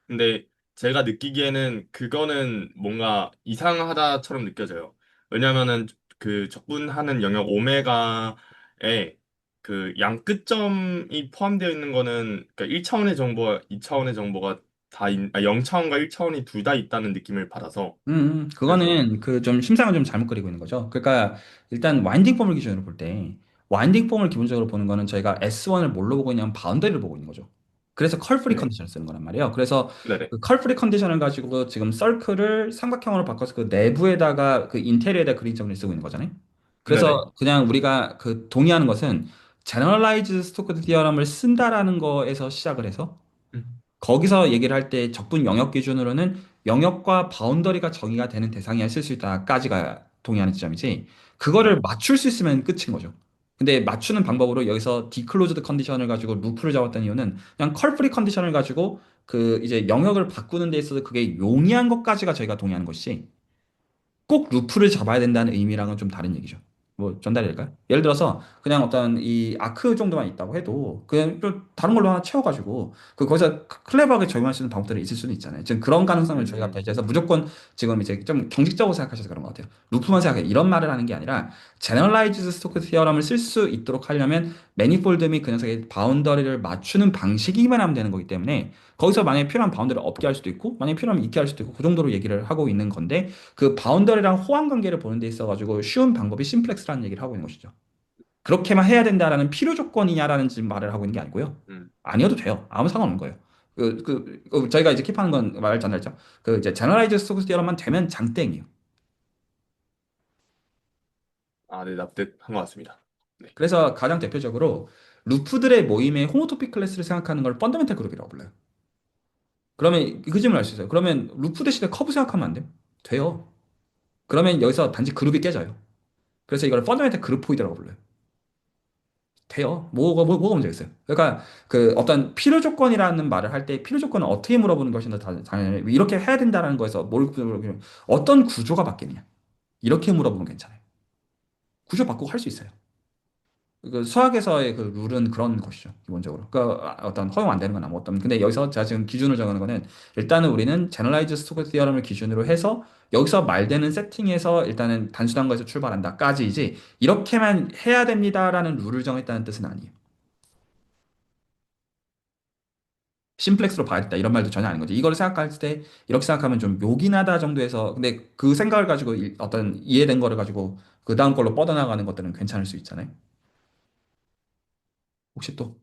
Speaker 3: 근데 제가 느끼기에는 그거는 뭔가 이상하다처럼 느껴져요. 왜냐면은 그 적분하는 영역 오메가에 그 양끝점이 포함되어 있는 거는 그러니까 1차원의 정보와 2차원의 정보가 0차원과 1차원이 둘 다 있다는 느낌을 받아서 그래서
Speaker 1: 그거는 그 좀 심상을 좀 잘못 그리고 있는 거죠. 그러니까 일단 와인딩 폼을 기준으로 볼 때 와인딩 폼을 기본적으로 보는 거는 저희가 S1을 뭘로 보고 있냐면 바운더리를 보고 있는 거죠. 그래서 컬 프리
Speaker 3: 네.
Speaker 1: 컨디션을 쓰는 거란 말이에요. 그래서
Speaker 3: 네네.
Speaker 1: 그 컬 프리 컨디션을 가지고 지금 서클을 삼각형으로 바꿔서 그 내부에다가 그 인테리어에다 그린 정리를 쓰고 있는 거잖아요.
Speaker 3: 네네.
Speaker 1: 그래서 그냥 우리가 그 동의하는 것은 제너럴라이즈 스토크드 디어럼을 쓴다라는 거에서 시작을 해서
Speaker 3: 음.
Speaker 1: 거기서 얘기를 할 때 적분 영역 기준으로는 영역과 바운더리가 정의가 되는 대상이야 쓸 수 있다까지가 동의하는 지점이지 그거를
Speaker 3: 네.
Speaker 1: 맞출 수 있으면 끝인 거죠. 근데 맞추는 방법으로 여기서 디클로즈드 컨디션을 가지고 루프를 잡았던 이유는 그냥 컬프리 컨디션을 가지고 그 이제 영역을 바꾸는 데 있어서 그게 용이한 것까지가 저희가 동의하는 것이지 꼭 루프를 잡아야 된다는 의미랑은 좀 다른 얘기죠. 뭐 전달이 될까요? 예를 들어서 그냥 어떤 이 아크 정도만 있다고 해도 그냥 좀 다른 걸로 하나 채워가지고 그 거기서 클레버하게 적용할 수 있는 방법들이 있을 수는 있잖아요. 지금 그런 가능성을 저희가
Speaker 3: 음.
Speaker 1: 배제해서 무조건 지금 이제 좀 경직적으로 생각하셔서 그런 것 같아요. 루프만 생각해 이런 말을 하는 게 아니라 제너럴라이즈드 스토크 티어럼을 쓸 수 있도록 하려면 매니폴드 및 그 녀석의 바운더리를 맞추는 방식이기만 하면 되는 거기 때문에 거기서 만약에 필요한 바운더리를 없게 할 수도 있고 만약에 필요하면 있게 할 수도 있고 그 정도로 얘기를 하고 있는 건데 그 바운더리랑 호환 관계를 보는 데 있어가지고 쉬운 방법이 심플렉스라는 얘기를 하고 있는 것이죠. 그렇게만 해야 된다라는 필요 조건이냐라는 지금 말을 하고 있는 게 아니고요.
Speaker 3: 음.
Speaker 1: 아니어도 돼요. 아무 상관없는 거예요. 저희가 이제 킵하는 건 말 전했죠. 그 이제 제너라이즈 스토크 디어럼만 되면 장땡이에요.
Speaker 3: 아, 네, 납득한 것 같습니다. 네.
Speaker 1: 그래서 가장 대표적으로 루프들의 모임의 호모토픽 클래스를 생각하는 걸 펀더멘탈 그룹이라고 불러요. 그러면 그 질문을 알 수 있어요. 그러면 루프 대신에 커브 생각하면 안 돼요? 돼요. 그러면 여기서 단지 그룹이 깨져요. 그래서 이걸 펀더멘탈 그룹포이드라고 불러요. 돼요. 뭐가 문제가 있어요. 그러니까 그 어떤 필요 조건이라는 말을 할 때 필요 조건은 어떻게 물어보는 것이 더 당연히 이렇게 해야 된다라는 거에서 뭘 물어보면 어떤 구조가 바뀌느냐 이렇게 물어보면 괜찮아요. 구조 바꾸고 할 수 있어요. 그 수학에서의 그 룰은 그런 것이죠. 기본적으로. 그러니까 어떤 허용 안 되는 건 아무 어떤 근데 여기서 제가 지금 기준을 정하는 거는 일단은 우리는 제너라이즈 스토크 디어럼을 기준으로 해서 여기서 말되는 세팅에서 일단은 단순한 거에서 출발한다까지이지 이렇게만 해야 됩니다라는 룰을 정했다는 뜻은 아니에요. 심플렉스로 봐야겠다 이런 말도 전혀 아닌 거죠. 이거를 생각할 때 이렇게 생각하면 좀 요긴하다 정도에서 근데 그 생각을 가지고 어떤 이해된 거를 가지고 그 다음 걸로 뻗어나가는 것들은 괜찮을 수 있잖아요. 혹시 또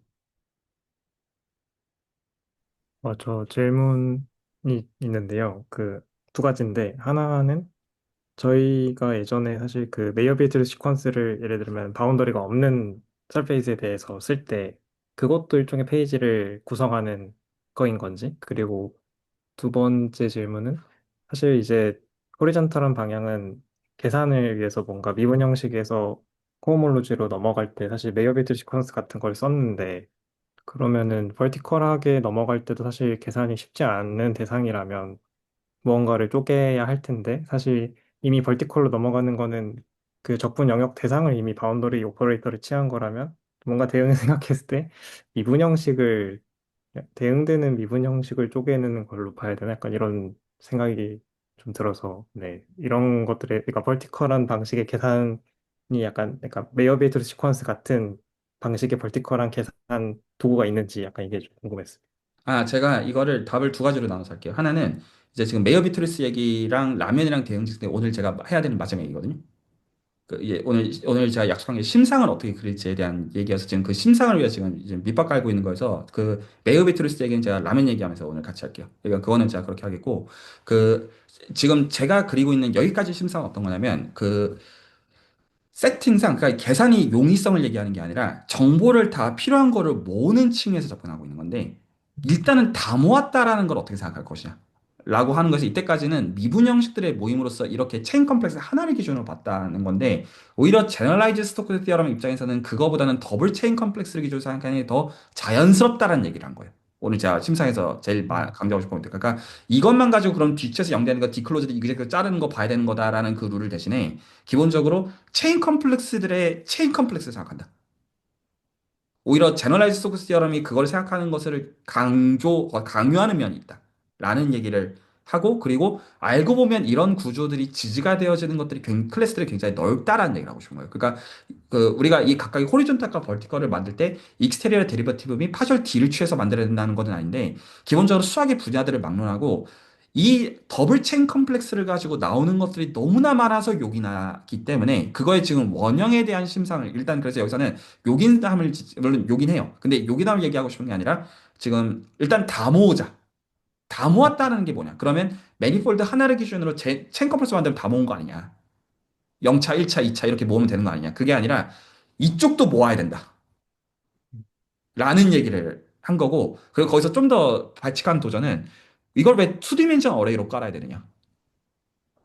Speaker 2: 저 질문이 있는데요. 그 두 가지인데 하나는 저희가 예전에 사실 그 메이어빌리티 시퀀스를 예를 들면 바운더리가 없는 서페이스에 대해서 쓸 때 그것도 일종의 페이지를 구성하는 거인 건지 그리고 두 번째 질문은 사실 이제 호리전탈한 방향은 계산을 위해서 뭔가 미분 형식에서 코오몰로지로 넘어갈 때 사실 메이어빌리티 시퀀스 같은 걸 썼는데 그러면은 버티컬하게 넘어갈 때도 사실 계산이 쉽지 않은 대상이라면 무언가를 쪼개야 할 텐데 사실 이미 벌티컬로 넘어가는 거는 그 적분 영역 대상을 이미 바운더리 오퍼레이터를 취한 거라면 뭔가 대응을 생각했을 때 미분 형식을 대응되는 미분 형식을 쪼개는 걸로 봐야 되나 약간 이런 생각이 좀 들어서 네 이런 것들에 그러니까 벌티컬한 방식의 계산이 약간 그러니까 메이어베이트 시퀀스 같은 방식의 벌티컬한 계산 도구가 있는지 약간 이게 좀 궁금했어요.
Speaker 1: 제가 이거를 답을 두 가지로 나눠서 할게요. 하나는 이제 지금 메이어 비트리스 얘기랑 라면이랑 대응짓을 때 오늘 제가 해야 되는 마지막 얘기거든요. 오늘 제가 약속한 게 심상을 어떻게 그릴지에 대한 얘기여서 지금 그 심상을 위해서 지금 이제 밑밥 깔고 있는 거여서 그 메이어 비트리스 얘기는 제가 라면 얘기하면서 오늘 같이 할게요. 그러니까 그거는 제가 그렇게 하겠고 그 지금 제가 그리고 있는 여기까지 심상은 어떤 거냐면 그 세팅상, 그러니까 계산이 용이성을 얘기하는 게 아니라 정보를 다 필요한 거를 모으는 층에서 접근하고 있는 건데, 일단은 다 모았다라는 걸 어떻게 생각할 것이냐. 라고 하는 것이 이때까지는 미분 형식들의 모임으로써 이렇게 체인 컴플렉스 하나를 기준으로 봤다는 건데, 오히려 제너럴라이즈 스토크 디어럼 입장에서는 그거보다는 더블 체인 컴플렉스를 기준으로 생각하는 게 더 자연스럽다라는 얘기를 한 거예요. 오늘 제가 심상에서 제일 강조하고 싶은 포인트. 그러니까 이것만 가지고 그럼 뒤쳐서 영대하는 거, 디클로즈드 이그젝트 자르는 거 봐야 되는 거다라는 그 룰을 대신에 기본적으로 체인 컴플렉스들의 체인 컴플렉스를 생각한다. 오히려 제너라이즈 소크스 디어럼이 그걸 생각하는 것을 강요하는 면이 있다. 라는 얘기를 하고 그리고 알고 보면 이런 구조들이 지지가 되어지는 것들이 클래스들이 굉장히 넓다라는 얘기를 하고 싶은 거예요. 그러니까 그 우리가 이 각각의 호리존탈과 버티컬을 만들 때 익스테리어 데리버티브 및 파셜 D를 취해서 만들어야 된다는 것은 아닌데 기본적으로 수학의 분야들을 막론하고 이 더블 체인 컴플렉스를 가지고 나오는 것들이 너무나 많아서 욕이 나기 때문에 그거에 지금 원형에 대한 심상을 일단 그래서 여기서는 요긴함을 물론 요긴 해요. 근데 요긴함을 얘기하고 싶은 게 아니라 지금 일단 다 모으자. 다 모았다는 게 뭐냐? 그러면 매니폴드 하나를 기준으로 체인 컴플렉스 만들면 다 모은 거 아니냐? 0차, 1차, 2차 이렇게 모으면 되는 거 아니냐? 그게 아니라 이쪽도 모아야 된다. 라는 얘기를 한 거고 그리고 거기서 좀 더 발칙한 도전은 이걸 왜 2디멘션 어레이로 깔아야 되느냐?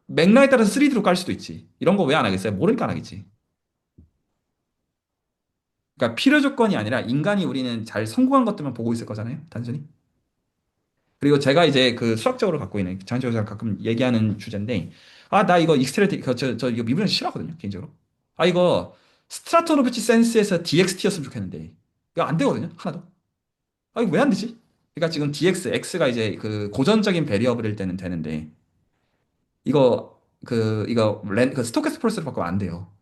Speaker 1: 맥락에 따라서 3D로 깔 수도 있지. 이런 거 왜 안 하겠어요? 모르니까 안 하겠지. 그러니까 필요 조건이 아니라 인간이 우리는 잘 성공한 것들만 보고 있을 거잖아요. 단순히. 그리고 제가 이제 그 수학적으로 갖고 있는 장기적으로 가끔 얘기하는 주제인데 아 나 이거 익스트레이트 저 이거 미분형 싫어하거든요. 개인적으로. 아 이거 스트라토노비치 센스에서 DXT였으면 좋겠는데 이거 안 되거든요. 하나도. 아 이거 왜 안 되지? 그러니까 지금 DX, X가 이제 그 고전적인 베리어블일 때는 되는데 이거 그 스토캐스토로스를 바꾸면 안 돼요.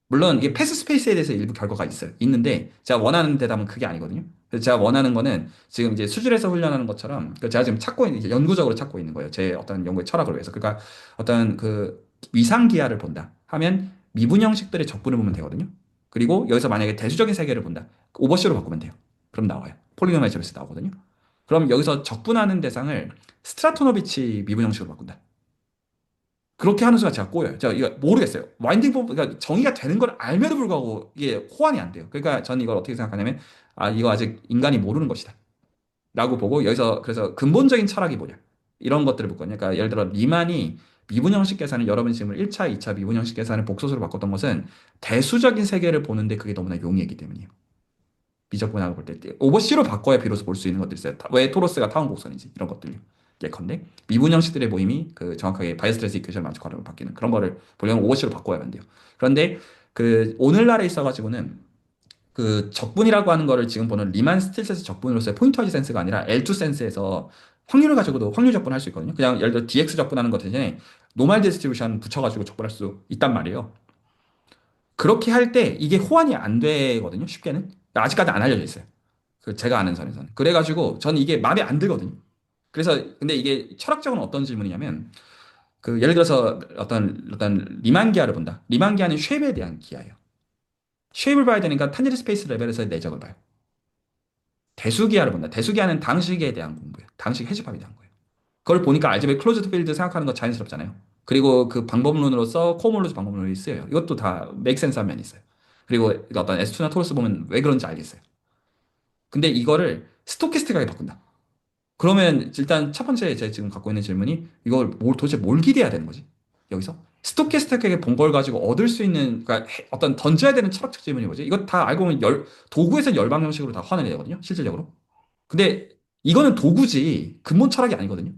Speaker 1: 물론 이게 패스 스페이스에 대해서 일부 결과가 있어요. 있는데 제가 원하는 대답은 그게 아니거든요. 그래서 제가 원하는 거는 지금 이제 수준에서 훈련하는 것처럼 제가 지금 찾고 있는 이제 연구적으로 찾고 있는 거예요. 제 어떤 연구의 철학을 위해서. 그러니까 어떤 그 위상 기하를 본다 하면 미분 형식들의 적분을 보면 되거든요. 그리고 여기서 만약에 대수적인 세계를 본다. 오버쇼로 바꾸면 돼요. 그럼 나와요. 폴리노미얼 제베스 나오거든요. 그럼 여기서 적분하는 대상을 스트라토노비치 미분 형식으로 바꾼다. 그렇게 하는 수가 제가 꼬여요. 제가 이거 모르겠어요. 와인딩 폼, 그러니까 정의가 되는 걸 알면도 불구하고 이게 호환이 안 돼요. 그러니까 저는 이걸 어떻게 생각하냐면, 아, 이거 아직 인간이 모르는 것이다. 라고 보고, 여기서 그래서 근본적인 철학이 뭐냐. 이런 것들을 보거든요. 그러니까 예를 들어, 리만이 미분형식 계산을 여러분 지금 1차, 2차 미분형식 계산을 복소수로 바꿨던 것은 대수적인 세계를 보는데 그게 너무나 용이했기 때문이에요. 미적분학을 볼 때 오버C로 바꿔야 비로소 볼 수 있는 것들이 있어요. 왜 토로스가 타원 곡선인지 이런 것들요. 예컨대 미분 형식들의 모임이 그 정확하게 바이오스트레스 이퀘이션을 만족하려고 바뀌는 그런 거를 보려면 오버C로 바꿔야만 돼요. 그런데 그 오늘날에 있어가지고는 그 적분이라고 하는 거를 지금 보는 리만 스틸셋의 적분으로서의 포인터지 센스가 아니라 L2 센스에서 확률을 가지고도 확률 적분할 수 있거든요. 그냥 예를 들어 DX 적분하는 것 대신에 노멀 디스트리뷰션 붙여가지고 적분할 수 있단 말이에요. 그렇게 할 때 이게 호환이 안 되거든요. 쉽게는. 아직까지 안 알려져 있어요. 그 제가 아는 선에서는. 그래가지고 저는 이게 마음에 안 들거든요. 그래서 근데 이게 철학적으로 어떤 질문이냐면 그 예를 들어서 어떤 리만 기하를 본다. 리만 기하는 쉐입에 대한 기하예요. 쉐입을 봐야 되니까 탄젠트 스페이스 레벨에서의 내적을 봐요. 대수 기하를 본다. 대수 기하는 당식에 대한 공부예요. 당식 해집합에 대한 거예요. 그걸 보니까 알제브레 클로즈드 필드 생각하는 거 자연스럽잖아요. 그리고 그 방법론으로서 코모로즈 방법론이 쓰여요. 이것도 다 메이크 센스 한 면이 있어요. 그리고 어떤 에스투나 토로스 보면 왜 그런지 알겠어요. 근데 이거를 스토캐스틱하게 바꾼다. 그러면 일단 첫 번째 제가 지금 갖고 있는 질문이 이걸 도대체 뭘 기대해야 되는 거지? 여기서 스토캐스틱하게 본 걸 가지고 얻을 수 있는 그러니까 어떤 던져야 되는 철학적 질문이 뭐지? 이거 다 알고 보면 도구에서 열방 형식으로 다 환원이 되거든요. 실질적으로. 근데 이거는 도구지 근본 철학이 아니거든요.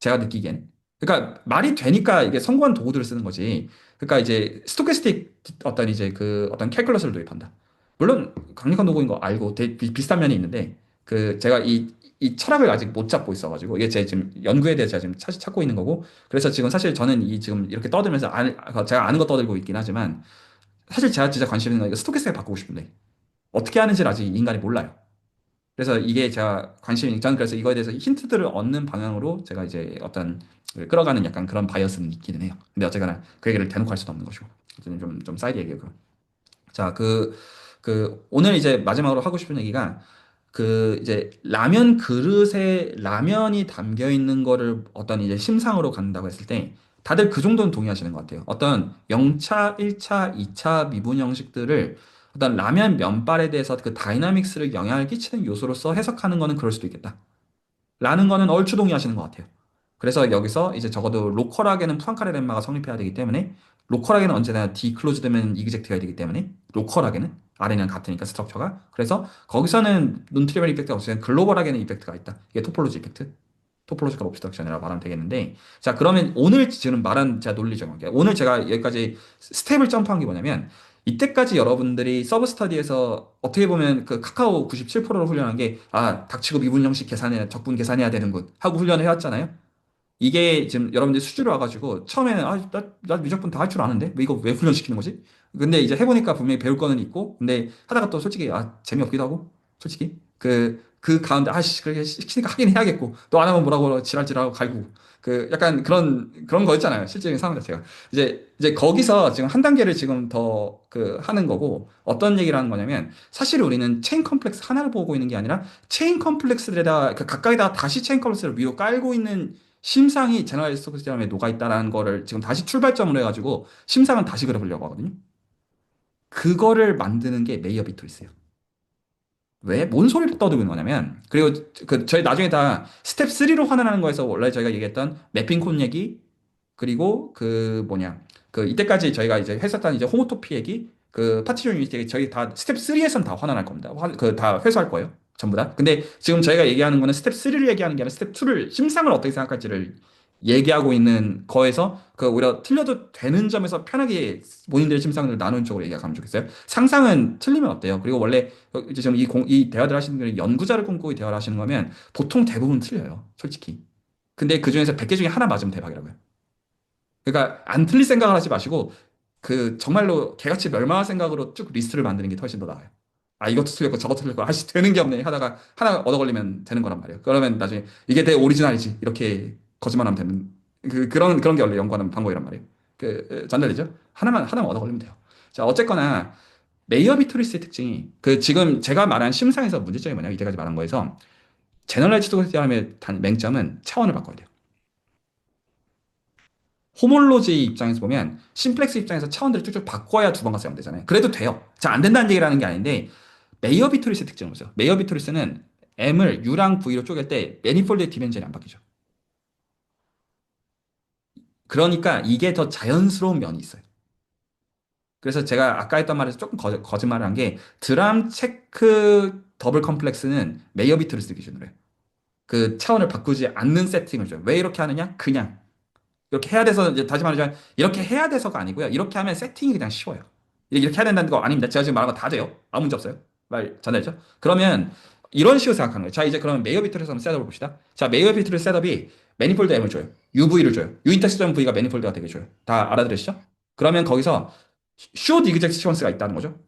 Speaker 1: 제가 느끼기엔. 그러니까 말이 되니까 이게 성공한 도구들을 쓰는 거지. 그러니까 이제 스토캐스틱 어떤 이제 그 어떤 캘큘러스를 도입한다. 물론 강력한 도구인 거 알고 비슷한 면이 있는데 그 제가 이 철학을 아직 못 잡고 있어가지고 이게 제 지금 연구에 대해서 제가 지금 찾고 있는 거고 그래서 지금 사실 저는 이 지금 이렇게 떠들면서 제가 아는 거 떠들고 있긴 하지만 사실 제가 진짜 관심 있는 건 이거 스토캐스틱을 바꾸고 싶은데 어떻게 하는지를 아직 인간이 몰라요. 그래서 이게 제가 관심이, 저는 그래서 이거에 대해서 힌트들을 얻는 방향으로 제가 이제 어떤 끌어가는 약간 그런 바이어스는 있기는 해요. 근데 어쨌거나 그 얘기를 대놓고 할 수도 없는 것이고. 어쨌든 좀 사이드 얘기고. 자, 오늘 이제 마지막으로 하고 싶은 얘기가 그 이제 라면 그릇에 라면이 담겨 있는 거를 어떤 이제 심상으로 간다고 했을 때 다들 그 정도는 동의하시는 것 같아요. 어떤 0차, 1차, 2차 미분 형식들을 어떤 라면 면발에 대해서 그 다이나믹스를 영향을 끼치는 요소로서 해석하는 거는 그럴 수도 있겠다. 라는 거는 얼추 동의하시는 것 같아요. 그래서 여기서 이제 적어도 로컬하게는 푸앙카레 렘마가 성립해야 되기 때문에 로컬하게는 언제나 디클로즈드면 이그젝트가 되기 때문에 로컬하게는 R이랑 같으니까 스트럭처가 그래서 거기서는 논트리블 이펙트가 없으면 글로벌하게는 이펙트가 있다. 이게 토폴로지 이펙트. 토폴로지컬 옵스트럭션이라고 말하면 되겠는데 자 그러면 오늘 지금 말한 제가 논리적 오늘 제가 여기까지 스텝을 점프한 게 뭐냐면 이때까지 여러분들이 서브 스터디에서 어떻게 보면 그 카카오 97%로 훈련한 게 아 닥치고 미분 형식 계산해 적분 계산해야 되는군 하고 훈련을 해왔잖아요. 이게 지금 여러분들이 수주로 와가지고 처음에는 나 미적분 다 할 줄 아는데 왜 이거 왜 훈련시키는 거지? 근데 이제 해보니까 분명히 배울 거는 있고 근데 하다가 또 솔직히 아 재미없기도 하고 솔직히 그 가운데 아씨 그렇게 시키니까 하긴 해야겠고 또 안 하면 뭐라고 지랄지랄하고 갈고 그 약간 그런 거 있잖아요. 실질적인 상황 자체가 이제 거기서 지금 한 단계를 지금 더 그 하는 거고 어떤 얘기를 하는 거냐면 사실 우리는 체인 컴플렉스 하나를 보고 있는 게 아니라 체인 컴플렉스들에다 그 각각에다 다시 체인 컴플렉스를 위로 깔고 있는 심상이 제너럴리스트 시스템에 녹아 있다라는 거를 지금 다시 출발점으로 해가지고 심상은 다시 그려보려고 하거든요. 그거를 만드는 게 메이어 비트리스예요. 왜? 뭔 소리를 떠들고 있는 거냐면, 그리고 그 저희 나중에 다 스텝 3로 환원하는 거에서 원래 저희가 얘기했던 매핑 콘 얘기, 그리고 그 뭐냐, 그 이때까지 저희가 이제 했었던 이제 호모토피 얘기, 그 파티션 유니티 얘기, 저희 다 스텝 3에선 다 환원할 겁니다. 그 다 회수할 거예요. 전부 다. 근데 지금 저희가 얘기하는 거는 스텝 3를 얘기하는 게 아니라 스텝 2를, 심상을 어떻게 생각할지를 얘기하고 있는 거에서 그 오히려 틀려도 되는 점에서 편하게 본인들의 심상을 나누는 쪽으로 얘기하면 좋겠어요. 상상은 틀리면 어때요? 그리고 원래 이제 지금 이 대화들 하시는 분이 연구자를 꿈꾸고 이 대화를 하시는 거면 보통 대부분 틀려요. 솔직히. 근데 그 중에서 100개 중에 하나 맞으면 대박이라고요. 그러니까 안 틀릴 생각을 하지 마시고 그 정말로 개같이 멸망할 생각으로 쭉 리스트를 만드는 게 훨씬 더 나아요. 아 이것도 틀렸고 저것도 틀렸고 아씨 되는 게 없네 하다가 하나 얻어 걸리면 되는 거란 말이에요. 그러면 나중에 이게 내 오리지널이지 이렇게 거짓말하면 되는 그런 게 원래 연구하는 방법이란 말이에요. 전달되죠? 하나만 얻어 걸리면 돼요. 자 어쨌거나 메이어 비트리스의 특징이 그 지금 제가 말한 심상에서 문제점이 뭐냐 이때까지 말한 거에서 제너럴라이즈드 코디함의 맹점은 차원을 바꿔야 돼요. 호몰로지 입장에서 보면 심플렉스 입장에서 차원들을 쭉쭉 바꿔야 두 번 가서 되잖아요. 그래도 돼요. 자, 안 된다는 얘기라는 게 아닌데 메이어 비트리스의 특징을 보세요. 메이어 비트리스는 M을 U랑 V로 쪼갤 때 매니폴드의 디멘전이 안 바뀌죠. 그러니까 이게 더 자연스러운 면이 있어요. 그래서 제가 아까 했던 말에서 조금 거짓말을 한 게 드람 체크 더블 컴플렉스는 메이어 비트리스 기준으로 해요. 그 차원을 바꾸지 않는 세팅을 줘요. 왜 이렇게 하느냐? 그냥 이렇게 해야 돼서 이제 다시 말하자면 이렇게 해야 돼서가 아니고요. 이렇게 하면 세팅이 그냥 쉬워요. 이렇게 해야 된다는 거 아닙니다. 제가 지금 말한 거 다 돼요. 아무 문제 없어요. 말 전달했죠? 그러면 이런 식으로 생각하는 거예요. 자, 이제 그러면 메이어 비트를 한번 셋업을 봅시다. 자, 메이어 비트를 셋업이 매니폴드 M을 줘요. UV를 줘요. 유인텍스전 V가 매니폴드가 되게 줘요. 다 알아들으시죠? 그러면 거기서 숏 이그젝트 시퀀스가 있다는 거죠.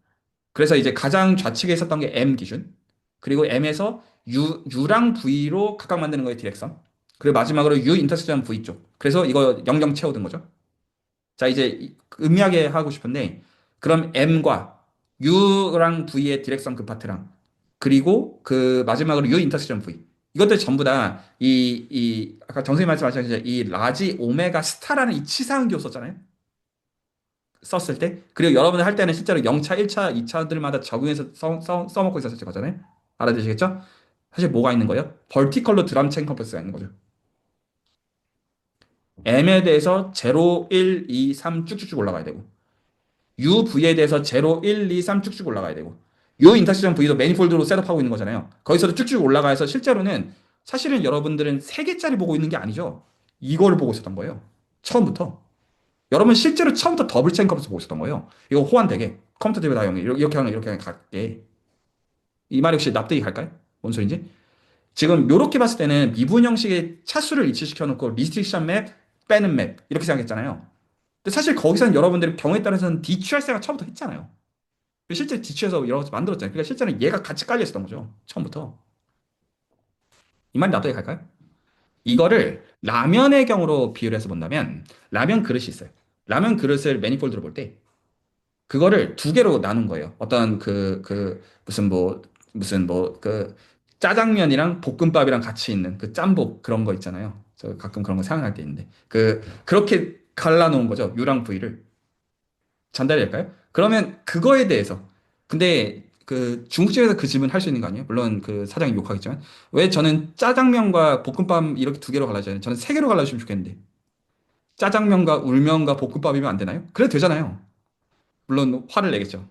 Speaker 1: 그래서 이제 가장 좌측에 있었던 게 M 기준. 그리고 M에서 U랑 V로 각각 만드는 거예요, 디렉션. 그리고 마지막으로 U 인터섹션 V 쪽. 그래서 이거 00 채워둔 거죠. 자, 이제 음미하게 하고 싶은데, 그럼 M과 U랑 V의 디렉션 그 파트랑, 그리고 그 마지막으로 U 인터섹션 V. 이것들 전부 다 아까 정선생님 말씀하셨듯이 이 라지 오메가 스타라는 이 치사한 교 썼잖아요. 썼을 때. 그리고 여러분들 할 때는 실제로 0차, 1차, 2차들마다 적용해서 써먹고 있었을 거잖아요. 알아두시겠죠? 사실 뭐가 있는 거예요? 벌티컬로 드럼 체인 컴플렉스가 있는 거죠. M에 대해서 0, 1, 2, 3 쭉쭉쭉 올라가야 되고 UV에 대해서 0, 1, 2, 3 쭉쭉 올라가야 되고 U 인터섹션 V도 매니폴드로 셋업하고 있는 거잖아요. 거기서도 쭉쭉 올라가서 실제로는 사실은 여러분들은 3개짜리 보고 있는 게 아니죠. 이거를 보고 있었던 거예요. 처음부터. 여러분 실제로 처음부터 더블 체인 컴플렉스 보고 있었던 거예요. 이거 호환되게 컴퓨터 대비 다용이 이렇게 하면 갈게. 이 말이 혹시 납득이 갈까요? 뭔 소린지? 지금 이렇게 봤을 때는 미분 형식의 차수를 일치시켜 놓고 리스트릭션 맵, 빼는 맵 이렇게 생각했잖아요. 근데 사실 거기서는 여러분들이 경우에 따라서는 DQ할 생각 처음부터 했잖아요. 실제 DQ해서 여러 가지 만들었잖아요. 그러니까 실제는 얘가 같이 깔려 있었던 거죠. 처음부터. 이 말이 납득이 갈까요? 이거를 라면의 경우로 비유를 해서 본다면 라면 그릇이 있어요. 라면 그릇을 매니폴드로 볼 때 그거를 두 개로 나눈 거예요. 어떤 무슨 짜장면이랑 볶음밥이랑 같이 있는 그 짬뽕 그런 거 있잖아요. 저 가끔 그런 거 생각날 때 있는데 그렇게 갈라놓은 거죠. 유랑 부위를 전달이 될까요? 그러면 그거에 대해서 근데 그 중국집에서 그 질문 할 수 있는 거 아니에요? 물론 그 사장이 욕하겠지만 왜 저는 짜장면과 볶음밥 이렇게 두 개로 갈라져요? 저는 세 개로 갈라주시면 좋겠는데 짜장면과 울면과 볶음밥이면 안 되나요? 그래도 되잖아요. 물론 화를 내겠죠.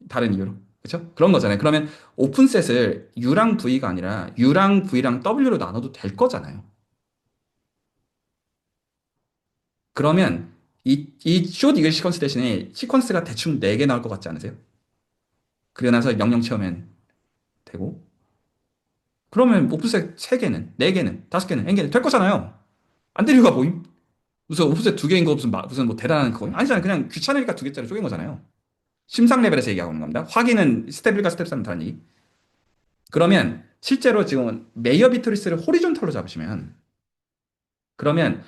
Speaker 1: 다른 이유로. 그렇죠? 그런 거잖아요. 그러면 오픈셋을 U랑 V가 아니라 U랑 V랑 W로 나눠도 될 거잖아요. 그러면 이숏 이글 시퀀스 대신에 시퀀스가 대충 4개 나올 것 같지 않으세요? 그리고 나서 00 채우면 되고. 그러면 오픈셋 3개는, 4개는, 5개는, N개는 될 거잖아요. 안 될 이유가 뭐임? 무슨 오픈셋 2개인 거 무슨 뭐 대단한 그거 아니잖아요. 그냥 귀찮으니까 2개짜리 쪼갠 거잖아요. 심상 레벨에서 얘기하고 있는 겁니다. 확인은 스텝 1과 스텝 3은 다른 얘기. 그러면 실제로 지금 메이어 비트리스를 호리존탈로 잡으시면 그러면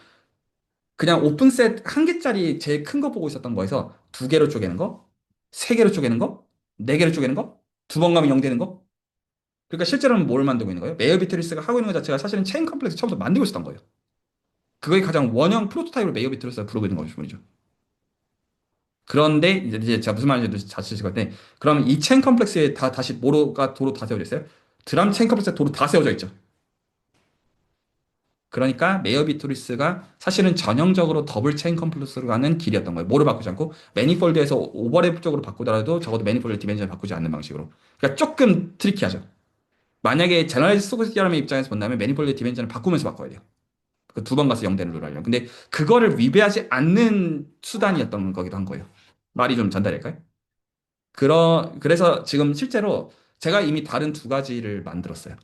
Speaker 1: 그냥 오픈셋 한 개짜리 제일 큰 거 보고 있었던 거에서 두 개로 쪼개는 거, 세 개로 쪼개는 거, 네 개로 쪼개는 거, 두 번 가면 영 되는 거. 그러니까 실제로는 뭘 만들고 있는 거예요? 메이어 비트리스가 하고 있는 것 자체가 사실은 체인 컴플렉스 처음부터 만들고 있었던 거예요. 그거의 가장 원형 프로토타입으로 메이어 비트리스가 부르고 있는 거죠. 그런데 이제 제가 무슨 말인지 잘 아실 것 같은데 그럼 이 체인 컴플렉스에 다 다시 뭐로가 도로 다 세워져 있어요? 드럼 체인 컴플렉스에 도로 다 세워져 있죠. 그러니까 메어 비트리스가 사실은 전형적으로 더블 체인 컴플렉스로 가는 길이었던 거예요. 뭐를 바꾸지 않고 매니폴드에서 오버랩 쪽으로 바꾸더라도 적어도 매니폴드 디멘션을 바꾸지 않는 방식으로. 그러니까 조금 트리키하죠. 만약에 제너럴리스 소그스 디아람의 입장에서 본다면 매니폴드 디멘션을 바꾸면서 바꿔야 돼요. 그 두 번 가서 0되는 룰 하려면. 근데 그거를 위배하지 않는 수단이었던 거기도 한 거예요. 말이 좀 전달될까요? 그래서 지금 실제로 제가 이미 다른 두 가지를 만들었어요.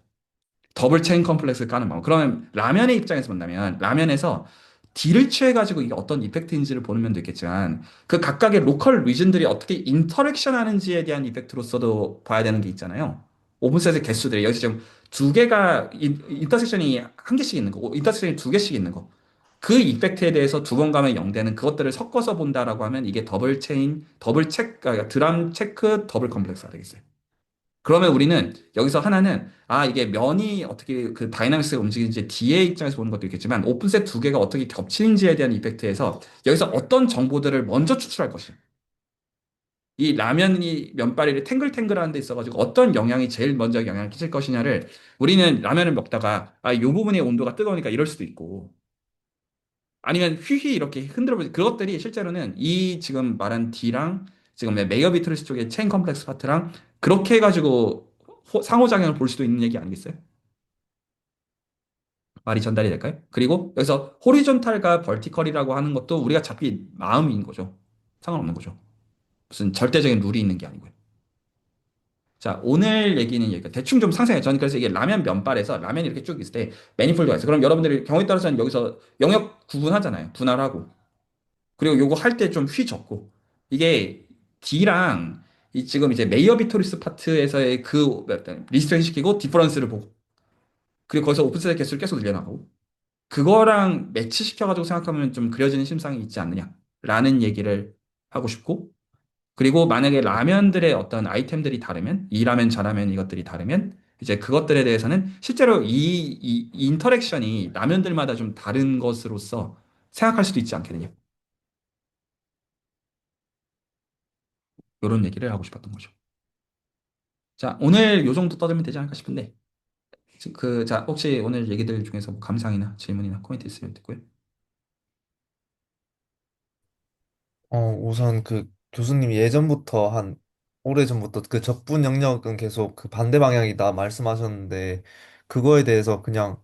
Speaker 1: 더블 체인 컴플렉스를 까는 방법. 그러면 라면의 입장에서 본다면 라면에서 딜을 취해가지고 이게 어떤 이펙트인지를 보는 면도 있겠지만 그 각각의 로컬 리전들이 어떻게 인터랙션 하는지에 대한 이펙트로서도 봐야 되는 게 있잖아요. 오픈셋의 개수들이 여기서 지금 두 개가 인터섹션이 한 개씩 있는 거, 인터섹션이 두 개씩 있는 거. 그 이펙트에 대해서 두 번 가면 0되는 그것들을 섞어서 본다라고 하면 이게 더블 체인, 더블 체크, 그러니까 드람 체크 더블 컴플렉스가 되겠어요. 그러면 우리는 여기서 하나는 이게 면이 어떻게 그 다이나믹스가 움직이는지 D의 입장에서 보는 것도 있겠지만 오픈셋 두 개가 어떻게 겹치는지에 대한 이펙트에서 여기서 어떤 정보들을 먼저 추출할 것이냐. 이 라면이 면발이 탱글탱글한 데 있어가지고 어떤 영향이 제일 먼저 영향을 끼칠 것이냐를 우리는 라면을 먹다가 요 부분의 온도가 뜨거우니까 이럴 수도 있고 아니면 휘휘 이렇게 흔들어 보지 그것들이 실제로는 이 지금 말한 D랑 지금 메이어 비트리스 쪽의 체인 컴플렉스 파트랑 그렇게 해가지고 상호작용을 볼 수도 있는 얘기 아니겠어요? 말이 전달이 될까요? 그리고 여기서 호리존탈과 벌티컬이라고 하는 것도 우리가 잡기 마음인 거죠. 상관없는 거죠. 무슨 절대적인 룰이 있는 게 아니고요. 자, 오늘 얘기는 여기까 대충 좀 상상해요. 저는 그래서 이게 라면 면발에서 라면이 이렇게 쭉 있을 때 매니폴드가 있어요. 그럼 여러분들이 경우에 따라서는 여기서 영역 구분하잖아요. 분할하고. 그리고 요거 할 때 좀 휘젓고 이게 D랑 이 지금 이제 메이어 비토리스 파트에서의 그 리스트링 시키고 디퍼런스를 보고 그리고 거기서 오픈셋 개수를 계속 늘려나가고 그거랑 매치시켜가지고 생각하면 좀 그려지는 심상이 있지 않느냐라는 얘기를 하고 싶고 그리고 만약에 라면들의 어떤 아이템들이 다르면 이 라면 저 라면 이것들이 다르면 이제 그것들에 대해서는 실제로 이 인터랙션이 라면들마다 좀 다른 것으로서 생각할 수도 있지 않겠느냐 이런 얘기를 하고 싶었던 거죠. 자, 오늘 요 정도 떠들면 되지 않을까 싶은데, 자, 혹시 오늘 얘기들 중에서 뭐 감상이나 질문이나 코멘트 있으면 듣고요.
Speaker 5: 우선 그 교수님이 예전부터 한 오래전부터 그 적분 영역은 계속 그 반대 방향이다 말씀하셨는데 그거에 대해서 그냥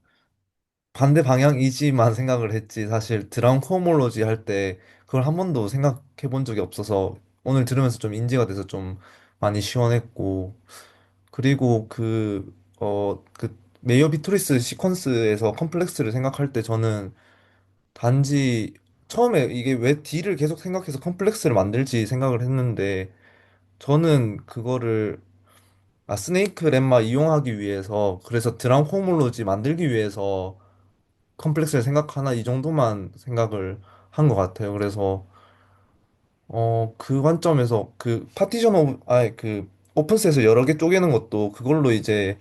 Speaker 5: 반대 방향이지만 생각을 했지 사실 드럼 코모로지 할 때 그걸 한 번도 생각해 본 적이 없어서 오늘 들으면서 좀 인지가 돼서 좀 많이 시원했고 그리고 그 메이어 비트리스 시퀀스에서 컴플렉스를 생각할 때 저는 단지 처음에 이게 왜 D를 계속 생각해서 컴플렉스를 만들지 생각을 했는데 저는 그거를 스네이크 렘마 이용하기 위해서 그래서 드럼 호몰로지 만들기 위해서 컴플렉스를 생각하나 이 정도만 생각을 한 것 같아요. 그래서 그 관점에서 그 파티션 그 오픈셋을 여러 개 쪼개는 것도 그걸로 이제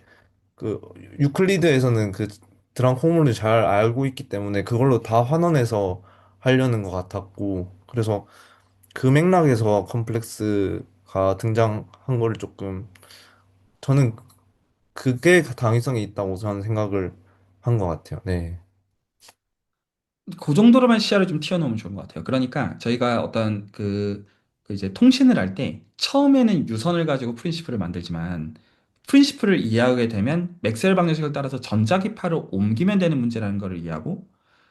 Speaker 5: 그 유클리드에서는 그 드럼 호몰을 잘 알고 있기 때문에 그걸로 다 환원해서 하려는 것 같았고 그래서 그 맥락에서 컴플렉스가 등장한 거를 조금 저는 그게 당위성이 있다고 저는 생각을 한 것 같아요. 네.
Speaker 1: 그 정도로만 시야를 좀 튀어놓으면 좋은 것 같아요. 그러니까 저희가 어떤 그 이제 통신을 할 때 처음에는 유선을 가지고 프린시플을 만들지만 프린시플을 이해하게 되면 맥스웰 방정식을 따라서 전자기파를 옮기면 되는 문제라는 것을 이해하고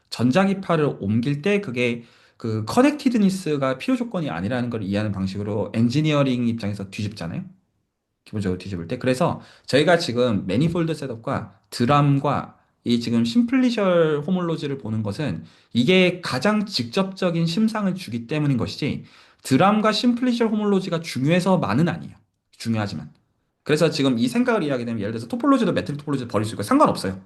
Speaker 1: 전자기파를 옮길 때 그게 그 커넥티드니스가 필요 조건이 아니라는 걸 이해하는 방식으로 엔지니어링 입장에서 뒤집잖아요. 기본적으로 뒤집을 때. 그래서 저희가 지금 매니폴드 셋업과 드럼과 이 지금 심플리셜 호몰로지를 보는 것은 이게 가장 직접적인 심상을 주기 때문인 것이지 드럼과 심플리셜 호몰로지가 중요해서만은 아니에요. 중요하지만. 그래서 지금 이 생각을 이해하게 되면 예를 들어서 토폴로지도 매트릭 토폴로지도 버릴 수 있고 상관없어요.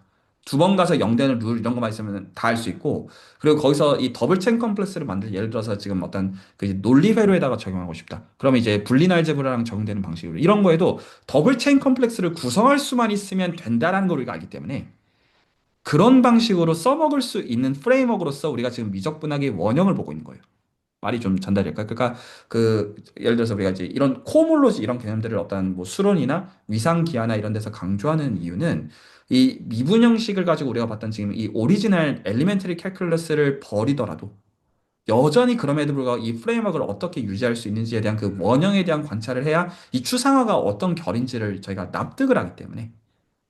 Speaker 1: 두 번 가서 영되는 룰 이런 것만 있으면 다 할 수 있고 그리고 거기서 이 더블 체인 컴플렉스를 만들 예를 들어서 지금 어떤 그 논리 회로에다가 적용하고 싶다. 그러면 이제 불린 알제브라랑 적용되는 방식으로 이런 거에도 더블 체인 컴플렉스를 구성할 수만 있으면 된다라는 걸 우리가 알기 때문에 그런 방식으로 써먹을 수 있는 프레임워크로서 우리가 지금 미적분학의 원형을 보고 있는 거예요. 말이 좀 전달될까요? 그러니까 그 예를 들어서 우리가 이제 이런 코모로지 이런 개념들을 어떤 뭐 수론이나 위상기하나 이런 데서 강조하는 이유는 이 미분 형식을 가지고 우리가 봤던 지금 이 오리지널 엘리멘터리 캘큘러스를 버리더라도 여전히 그럼에도 불구하고 이 프레임워크를 어떻게 유지할 수 있는지에 대한 그 원형에 대한 관찰을 해야 이 추상화가 어떤 결인지를 저희가 납득을 하기 때문에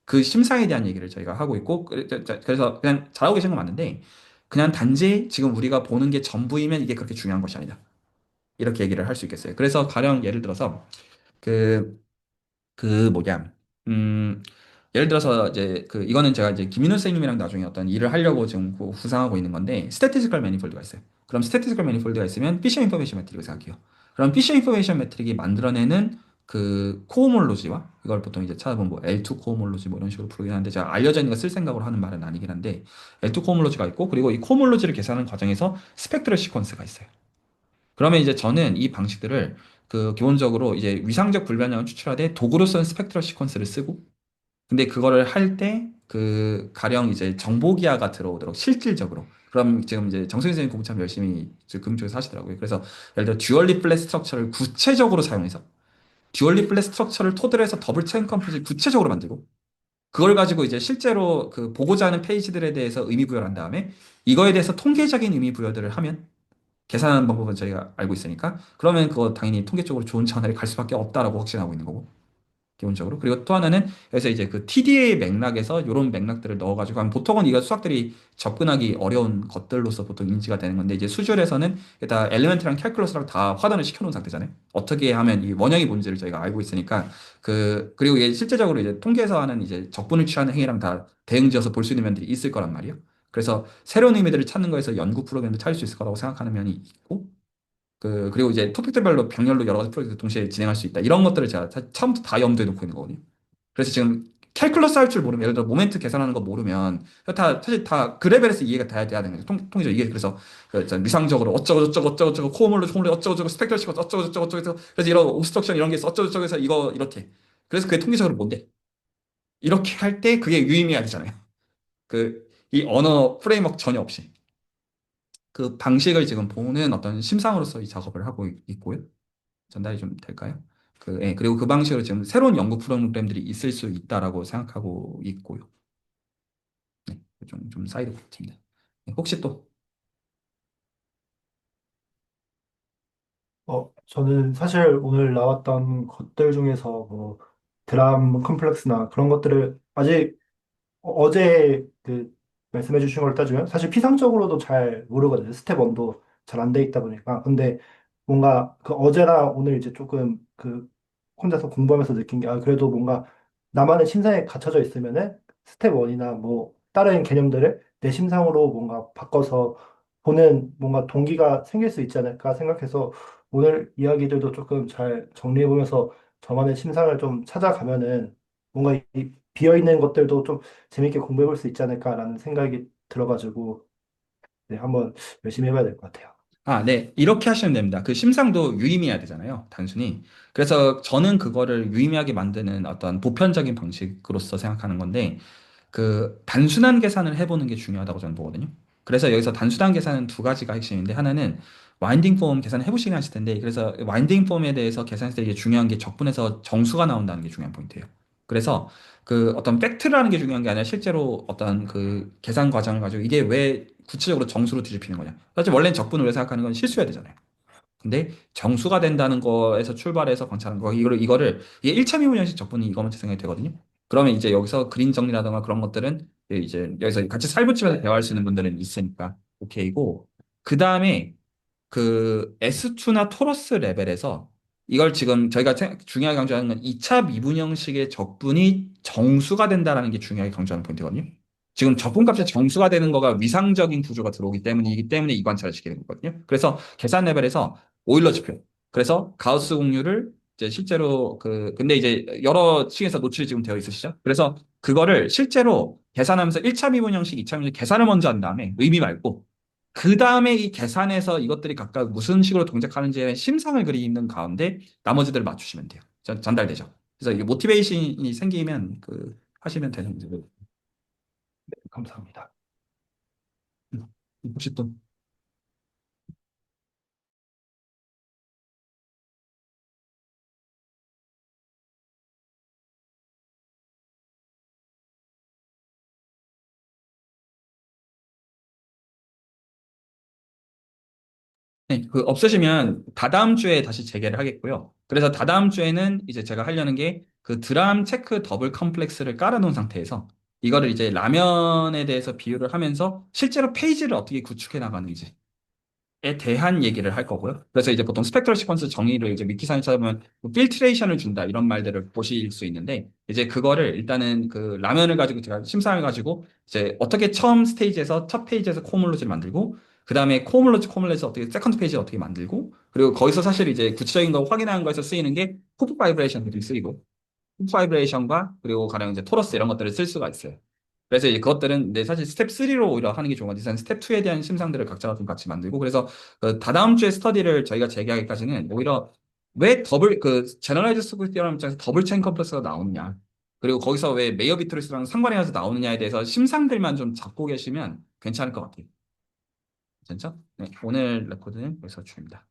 Speaker 1: 그 심상에 대한 얘기를 저희가 하고 있고 그래서 그냥 잘하고 계신 건 맞는데 그냥 단지 지금 우리가 보는 게 전부이면 이게 그렇게 중요한 것이 아니다. 이렇게 얘기를 할 수 있겠어요. 그래서 가령 예를 들어서 그, 그 뭐냐, 음, 예를 들어서 이제 그 이거는 제가 이제 김민호 선생님이랑 나중에 어떤 일을 하려고 지금 구상하고 있는 건데 스태티스컬 매니폴드가 있어요. 그럼 스태티스컬 매니폴드가 있으면 피셔 인포메이션 매트릭을 생각해요. 그럼 피셔 인포메이션 매트릭이 만들어내는 그 코호몰로지와 이걸 보통 이제 찾아보면 뭐 L2 코호몰로지 뭐 이런 식으로 부르긴 하는데 제가 알려져 있는 거 쓸 생각으로 하는 말은 아니긴 한데 L2 코호몰로지가 있고 그리고 이 코호몰로지를 계산하는 과정에서 스펙트럴 시퀀스가 있어요. 그러면 이제 저는 이 방식들을 그 기본적으로 이제 위상적 불변형을 추출하되 도구로서는 스펙트럴 시퀀스를 쓰고 근데 그거를 할 때 그 가령 이제 정보기하가 들어오도록 실질적으로 그럼 지금 이제 정승희 선생님 공부 참 열심히 금쪽에서 하시더라고요. 그래서 예를 들어 듀얼리 플랫 스트럭처를 구체적으로 사용해서 듀얼리 플랫 스트럭처를 토대로 해서 더블 체인 컴퓨터를 구체적으로 만들고 그걸 가지고 이제 실제로 그 보고자 하는 페이지들에 대해서 의미 부여를 한 다음에 이거에 대해서 통계적인 의미 부여들을 하면 계산하는 방법은 저희가 알고 있으니까 그러면 그거 당연히 통계 쪽으로 좋은 전환이 갈 수밖에 없다라고 확신하고 있는 거고 기본적으로 그리고 또 하나는 그래서 이제 그 TDA 맥락에서 이런 맥락들을 넣어가지고 하면 보통은 이거 수학들이 접근하기 어려운 것들로서 보통 인지가 되는 건데 이제 수술에서는 다 엘리멘트랑 캘큘러스랑 다 화단을 시켜놓은 상태잖아요. 어떻게 하면 이 원형이 뭔지를 저희가 알고 있으니까 그 그리고 이게 실제적으로 이제 통계에서 하는 이제 적분을 취하는 행위랑 다 대응지어서 볼 수 있는 면들이 있을 거란 말이에요. 그래서 새로운 의미들을 찾는 거에서 연구 프로그램도 찾을 수 있을 거라고 생각하는 면이 있고 그리고 이제 토픽들별로 병렬로 여러 가지 프로젝트 동시에 진행할 수 있다. 이런 것들을 제가 처음부터 다 염두에 놓고 있는 거거든요. 그래서 지금 캘큘러스 할 줄 모르면 예를 들어 모멘트 계산하는 거 모르면 다 사실 다 그 레벨에서 이해가 돼야 되는 거죠. 통계적 이게 그래서 위상적으로 어쩌고 저쩌고 어쩌고 저쩌고 코어몰로 홈로 어쩌고 저쩌고 스펙트럴 시고 어쩌고 저쩌고 어쩌고 해서 그래서 이런 옵스트럭션 이런 게 있어 어쩌고 저쩌고 해서 이거 이렇게 그래서 그게 통계적으로 뭔데? 이렇게 할 때 그게 유의미해야 되잖아요. 그 이 언어 프레임워크 전혀 없이 그 방식을 지금 보는 어떤 심상으로서 이 작업을 하고 있고요. 전달이 좀 될까요? 예, 그리고 그 방식으로 지금 새로운 연구 프로그램들이 있을 수 있다라고 생각하고 있고요. 네, 좀 사이드 포인트입니다. 네, 혹시 또,
Speaker 4: 저는 사실 오늘 나왔던 것들 중에서 뭐 드람 컴플렉스나 그런 것들을 아직 어제 그 말씀해 주신 걸 따지면 사실 피상적으로도 잘 모르거든요. 스텝 1도 잘 안 돼 있다 보니까. 근데 뭔가 그 어제나 오늘 이제 조금 그 혼자서 공부하면서 느낀 게, 그래도 뭔가 나만의 심상에 갇혀져 있으면은 스텝 1이나 뭐 다른 개념들을 내 심상으로 뭔가 바꿔서 보는 뭔가 동기가 생길 수 있지 않을까 생각해서 오늘 이야기들도 조금 잘 정리해보면서 저만의 심상을 좀 찾아가면은 뭔가 이 비어있는 것들도 좀 재밌게 공부해 볼 수 있지 않을까라는 생각이 들어가지고 네, 한번 열심히 해봐야 될 것 같아요.
Speaker 1: 네, 이렇게 하시면 됩니다. 그 심상도 유의미해야 되잖아요, 단순히. 그래서 저는 그거를 유의미하게 만드는 어떤 보편적인 방식으로서 생각하는 건데, 그 단순한 계산을 해보는 게 중요하다고 저는 보거든요. 그래서 여기서 단순한 계산은 두 가지가 핵심인데 하나는 와인딩 폼 계산을 해보시긴 하실 텐데 그래서 와인딩 폼에 대해서 계산했을 때 이게 중요한 게 적분에서 정수가 나온다는 게 중요한 포인트예요. 그래서 그 어떤 팩트라는 게 중요한 게 아니라 실제로 어떤 그 계산 과정을 가지고 이게 왜 구체적으로 정수로 뒤집히는 거냐. 사실 원래는 적분을 왜 생각하는 건 실수해야 되잖아요. 근데 정수가 된다는 거에서 출발해서 관찰하는 거 이거를 이게 1차 미분형식 적분이 이거만 생각이 되거든요. 그러면 이제 여기서 그림 정리라든가 그런 것들은 이제 여기서 같이 살붙이면서 대화할 수 있는 분들은 있으니까 오케이고 그 다음에 그 S2나 토러스 레벨에서 이걸 지금 저희가 중요하게 강조하는 건 2차 미분형식의 적분이 정수가 된다라는 게 중요하게 강조하는 포인트거든요. 지금 적분값이 정수가 되는 거가 위상적인 구조가 들어오기 때문이기 때문에 이 관찰을 시키는 거거든요. 그래서 계산 레벨에서 오일러 지표. 그래서 가우스 공률을 이제 실제로 근데 이제 여러 층에서 노출이 지금 되어 있으시죠? 그래서 그거를 실제로 계산하면서 1차 미분 형식, 2차 미분 형식 계산을 먼저 한 다음에 의미 말고 그 다음에 이 계산에서 이것들이 각각 무슨 식으로 동작하는지에 대한 심상을 그리는 가운데 나머지들을 맞추시면 돼요. 전달되죠. 그래서 이게 모티베이션이 생기면 하시면 되는 문제고. 네, 감사합니다. 혹시 또 네, 없으시면 다다음 주에 다시 재개를 하겠고요. 그래서 다다음 주에는 이제 제가 하려는 게 그 드람 체크 더블 컴플렉스를 깔아놓은 상태에서 이거를 이제 라면에 대해서 비유를 하면서 실제로 페이지를 어떻게 구축해 나가는지 에 대한 얘기를 할 거고요. 그래서 이제 보통 스펙트럴 시퀀스 정의를 이제 위키상에 찾아보면 필트레이션을 준다 이런 말들을 보실 수 있는데 이제 그거를 일단은 그 라면을 가지고 제가 심사를 가지고 이제 어떻게 처음 스테이지에서 첫 페이지에서 코물로지를 만들고 그 다음에 코물로에서 어떻게 세컨드 페이지를 어떻게 만들고 그리고 거기서 사실 이제 구체적인 거 확인하는 거에서 쓰이는 게 후프 바이브레이션들이 쓰이고 훅 바이브레이션과 그리고 가령 이제 토러스 이런 것들을 쓸 수가 있어요. 그래서 이제 그것들은 네, 사실 스텝 3로 오히려 하는 게 좋은 것 같아요. 스텝 2에 대한 심상들을 각자가 좀 같이 만들고 그래서 다다음 주에 스터디를 저희가 재개하기까지는 오히려 왜 제너럴라이즈 스쿠스 티어럼 입장에서 더블 체인 컴플렉스가 나오느냐 그리고 거기서 왜 메이어 비트리스랑 상관해서 나오느냐에 대해서 심상들만 좀 잡고 계시면 괜찮을 것 같아요. 괜찮죠? 네, 오늘 레코드는 여기서 중입니다.